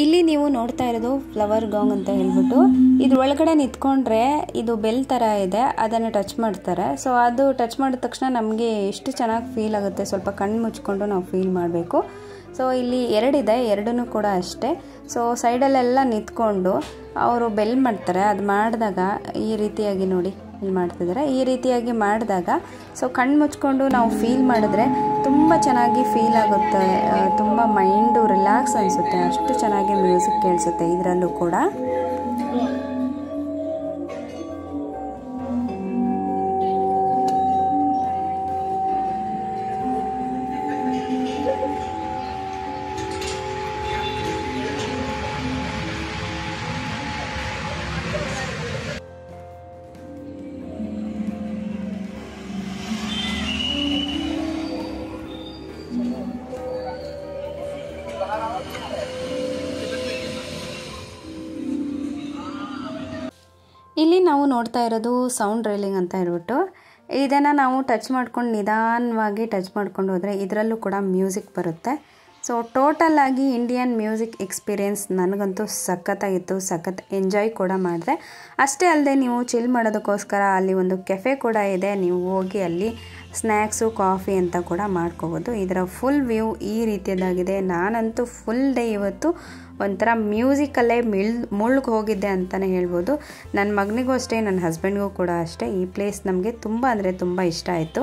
ಇಲ್ಲಿ ನೀವು ನೋಡ್ತಾ ಇರೋದು ಫ್ಲವರ್ ಗಾಂಗ್ ಅಂತ ಹೇಳ್ಬಿಟ್ಟು, ಇದ್ರೊಳಗಡೆ ನಿಂತ್ಕೊಂಡ್ರೆ ಇದು ಬೆಲ್ ಥರ ಇದೆ, ಅದನ್ನು ಟಚ್ ಮಾಡ್ತಾರೆ. ಸೊ ಅದು ಟಚ್ ಮಾಡಿದ ತಕ್ಷಣ ನಮಗೆ ಎಷ್ಟು ಚೆನ್ನಾಗಿ ಫೀಲ್ ಆಗುತ್ತೆ, ಸ್ವಲ್ಪ ಕಣ್ಣು ಮುಚ್ಕೊಂಡು ನಾವು ಫೀಲ್ ಮಾಡಬೇಕು. ಸೊ ಇಲ್ಲಿ ಎರಡಿದೆ, ಎರಡೂ ಕೂಡ ಅಷ್ಟೇ. ಸೊ ಸೈಡಲ್ಲೆಲ್ಲ ನಿಂತ್ಕೊಂಡು ಅವರು ಬೆಲ್ ಮಾಡ್ತಾರೆ. ಅದು ಮಾಡಿದಾಗ ಈ ರೀತಿಯಾಗಿ ನೋಡಿ ಇಲ್ಲಿ ಮಾಡ್ತಿದ್ದಾರೆ, ಈ ರೀತಿಯಾಗಿ ಮಾಡಿದಾಗ ಸೊ ಕಣ್ಣು ಮುಚ್ಕೊಂಡು ನಾವು ಫೀಲ್ ಮಾಡಿದ್ರೆ ತುಂಬ ಚೆನ್ನಾಗಿ ಫೀಲ್ ಆಗುತ್ತೆ, ತುಂಬ ಮೈಂಡು ರಿಲ್ಯಾಕ್ಸ್ ಅನಿಸುತ್ತೆ, ಅಷ್ಟು ಚೆನ್ನಾಗಿ ಮ್ಯೂಸಿಕ್ ಕೇಳಿಸುತ್ತೆ ಇದರಲ್ಲೂ ಕೂಡ. ಇಲ್ಲಿ ನಾವು ನೋಡ್ತಾ ಇರೋದು ಸೌಂಡ್ ರೈಲಿಂಗ್ ಅಂತ ಹೇಳ್ಬಿಟ್ಟು, ಇದನ್ನು ನಾವು ಟಚ್ ಮಾಡ್ಕೊಂಡು ನಿಧಾನವಾಗಿ ಟಚ್ ಮಾಡ್ಕೊಂಡು ಹೋದರೆ ಇದರಲ್ಲೂ ಕೂಡ ಮ್ಯೂಸಿಕ್ ಬರುತ್ತೆ. ಸೊ ಟೋಟಲಾಗಿ ಇಂಡಿಯನ್ ಮ್ಯೂಸಿಕ್ ಎಕ್ಸ್ಪೀರಿಯೆನ್ಸ್ ನನಗಂತೂ ಸಖತ್ತಾಗಿತ್ತು, ಸಖತ್ ಎಂಜಾಯ್ ಕೂಡ ಮಾಡಿದೆ. ಅಷ್ಟೇ ಅಲ್ಲದೆ ನೀವು ಚಿಲ್ ಮಾಡೋದಕ್ಕೋಸ್ಕರ ಅಲ್ಲಿ ಒಂದು ಕೆಫೆ ಕೂಡ ಇದೆ, ನೀವು ಹೋಗಿ ಅಲ್ಲಿ ಸ್ನ್ಯಾಕ್ಸು ಕಾಫಿ ಅಂತ ಕೂಡ ಮಾಡ್ಕೋಬೋದು. ಇದರ ಫುಲ್ ವ್ಯೂ ಈ ರೀತಿಯದಾಗಿದೆ. ನಾನಂತೂ ಫುಲ್ ಡೇ ಇವತ್ತು ಒಂಥರ ಮ್ಯೂಸಿಕಲ್ಲೇ ಮುಳುಗಿ ಹೋಗಿದ್ದೆ ಅಂತಲೇ ಹೇಳ್ಬೋದು. ನನ್ನ ಮಗನಿಗೂ ಅಷ್ಟೇ, ನನ್ನ ಹಸ್ಬೆಂಡ್ಗೂ ಕೂಡ ಅಷ್ಟೇ. ಈ ಪ್ಲೇಸ್ ನಮಗೆ ತುಂಬ ಅಂದರೆ ತುಂಬ ಇಷ್ಟ ಆಯಿತು.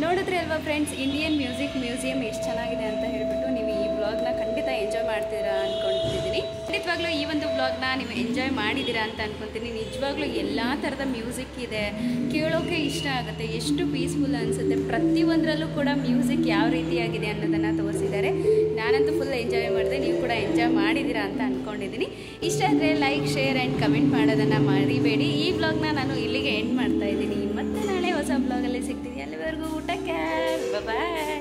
ನೋಡಿದ್ರಿ ಅಲ್ವಾ ಫ್ರೆಂಡ್ಸ್, ಇಂಡಿಯನ್ ಮ್ಯೂಸಿಕ್ ಮ್ಯೂಸಿಯಂ ಎಷ್ಟು ಚೆನ್ನಾಗಿದೆ ಅಂತ ಹೇಳ್ಬಿಟ್ಟು. ನೀವು ಈ ವ್ಲಾಗ್ನ ಖಂಡಿತ ಎಂಜಾಯ್ ಮಾಡ್ತೀರಾ ಅಂದ್ಕೊಳ್ತಿದ್ದೀನಿ. ಖಂಡಿತವಾಗ್ಲೂ ಈ ಒಂದು ವ್ಲಾಗ್ನ ನೀವು ಎಂಜಾಯ್ ಮಾಡಿದ್ದೀರಾ ಅಂತ ಅಂದ್ಕೊಳ್ತೀನಿ. ನಿಜವಾಗ್ಲೂ ಎಲ್ಲ ಥರದ ಮ್ಯೂಸಿಕ್ ಇದೆ, ಕೇಳೋಕ್ಕೆ ಇಷ್ಟ ಆಗುತ್ತೆ, ಎಷ್ಟು ಪೀಸ್ಫುಲ್ ಅನಿಸುತ್ತೆ. ಪ್ರತಿಯೊಂದರಲ್ಲೂ ಕೂಡ ಮ್ಯೂಸಿಕ್ ಯಾವ ರೀತಿಯಾಗಿದೆ ಅನ್ನೋದನ್ನು ತೋರಿಸಿದ್ದಾರೆ. ನಾನಂತೂ ಫುಲ್ ಎಂಜಾಯ್ ಮಾಡಿದೆ, ನೀವು ಕೂಡ ಎಂಜಾಯ್ ಮಾಡಿದ್ದೀರಾ ಅಂತ ಅಂದ್ಕೊಂಡಿದ್ದೀನಿ. ಇಷ್ಟ ಆದರೆ ಲೈಕ್, ಶೇರ್ ಆ್ಯಂಡ್ ಕಮೆಂಟ್ ಮಾಡೋದನ್ನು ಮರಿಬೇಡಿ. ಈ ವ್ಲಾಗ್ನ ನಾನು ಇಲ್ಲಿಗೆ ಎಂಡ್ ಮಾಡ್ತಾ ಇದ್ದೀನಿ. ಮತ್ತೆ ನಾಳೆ ಹೊಸ ಬ್ಲಾಗಲ್ಲಿ ಸಿಗ್ತೀನಿ. ಅಲ್ಲಿವರೆಗೂ ಊಟಕ್ಕೆ ಬಾಯ್.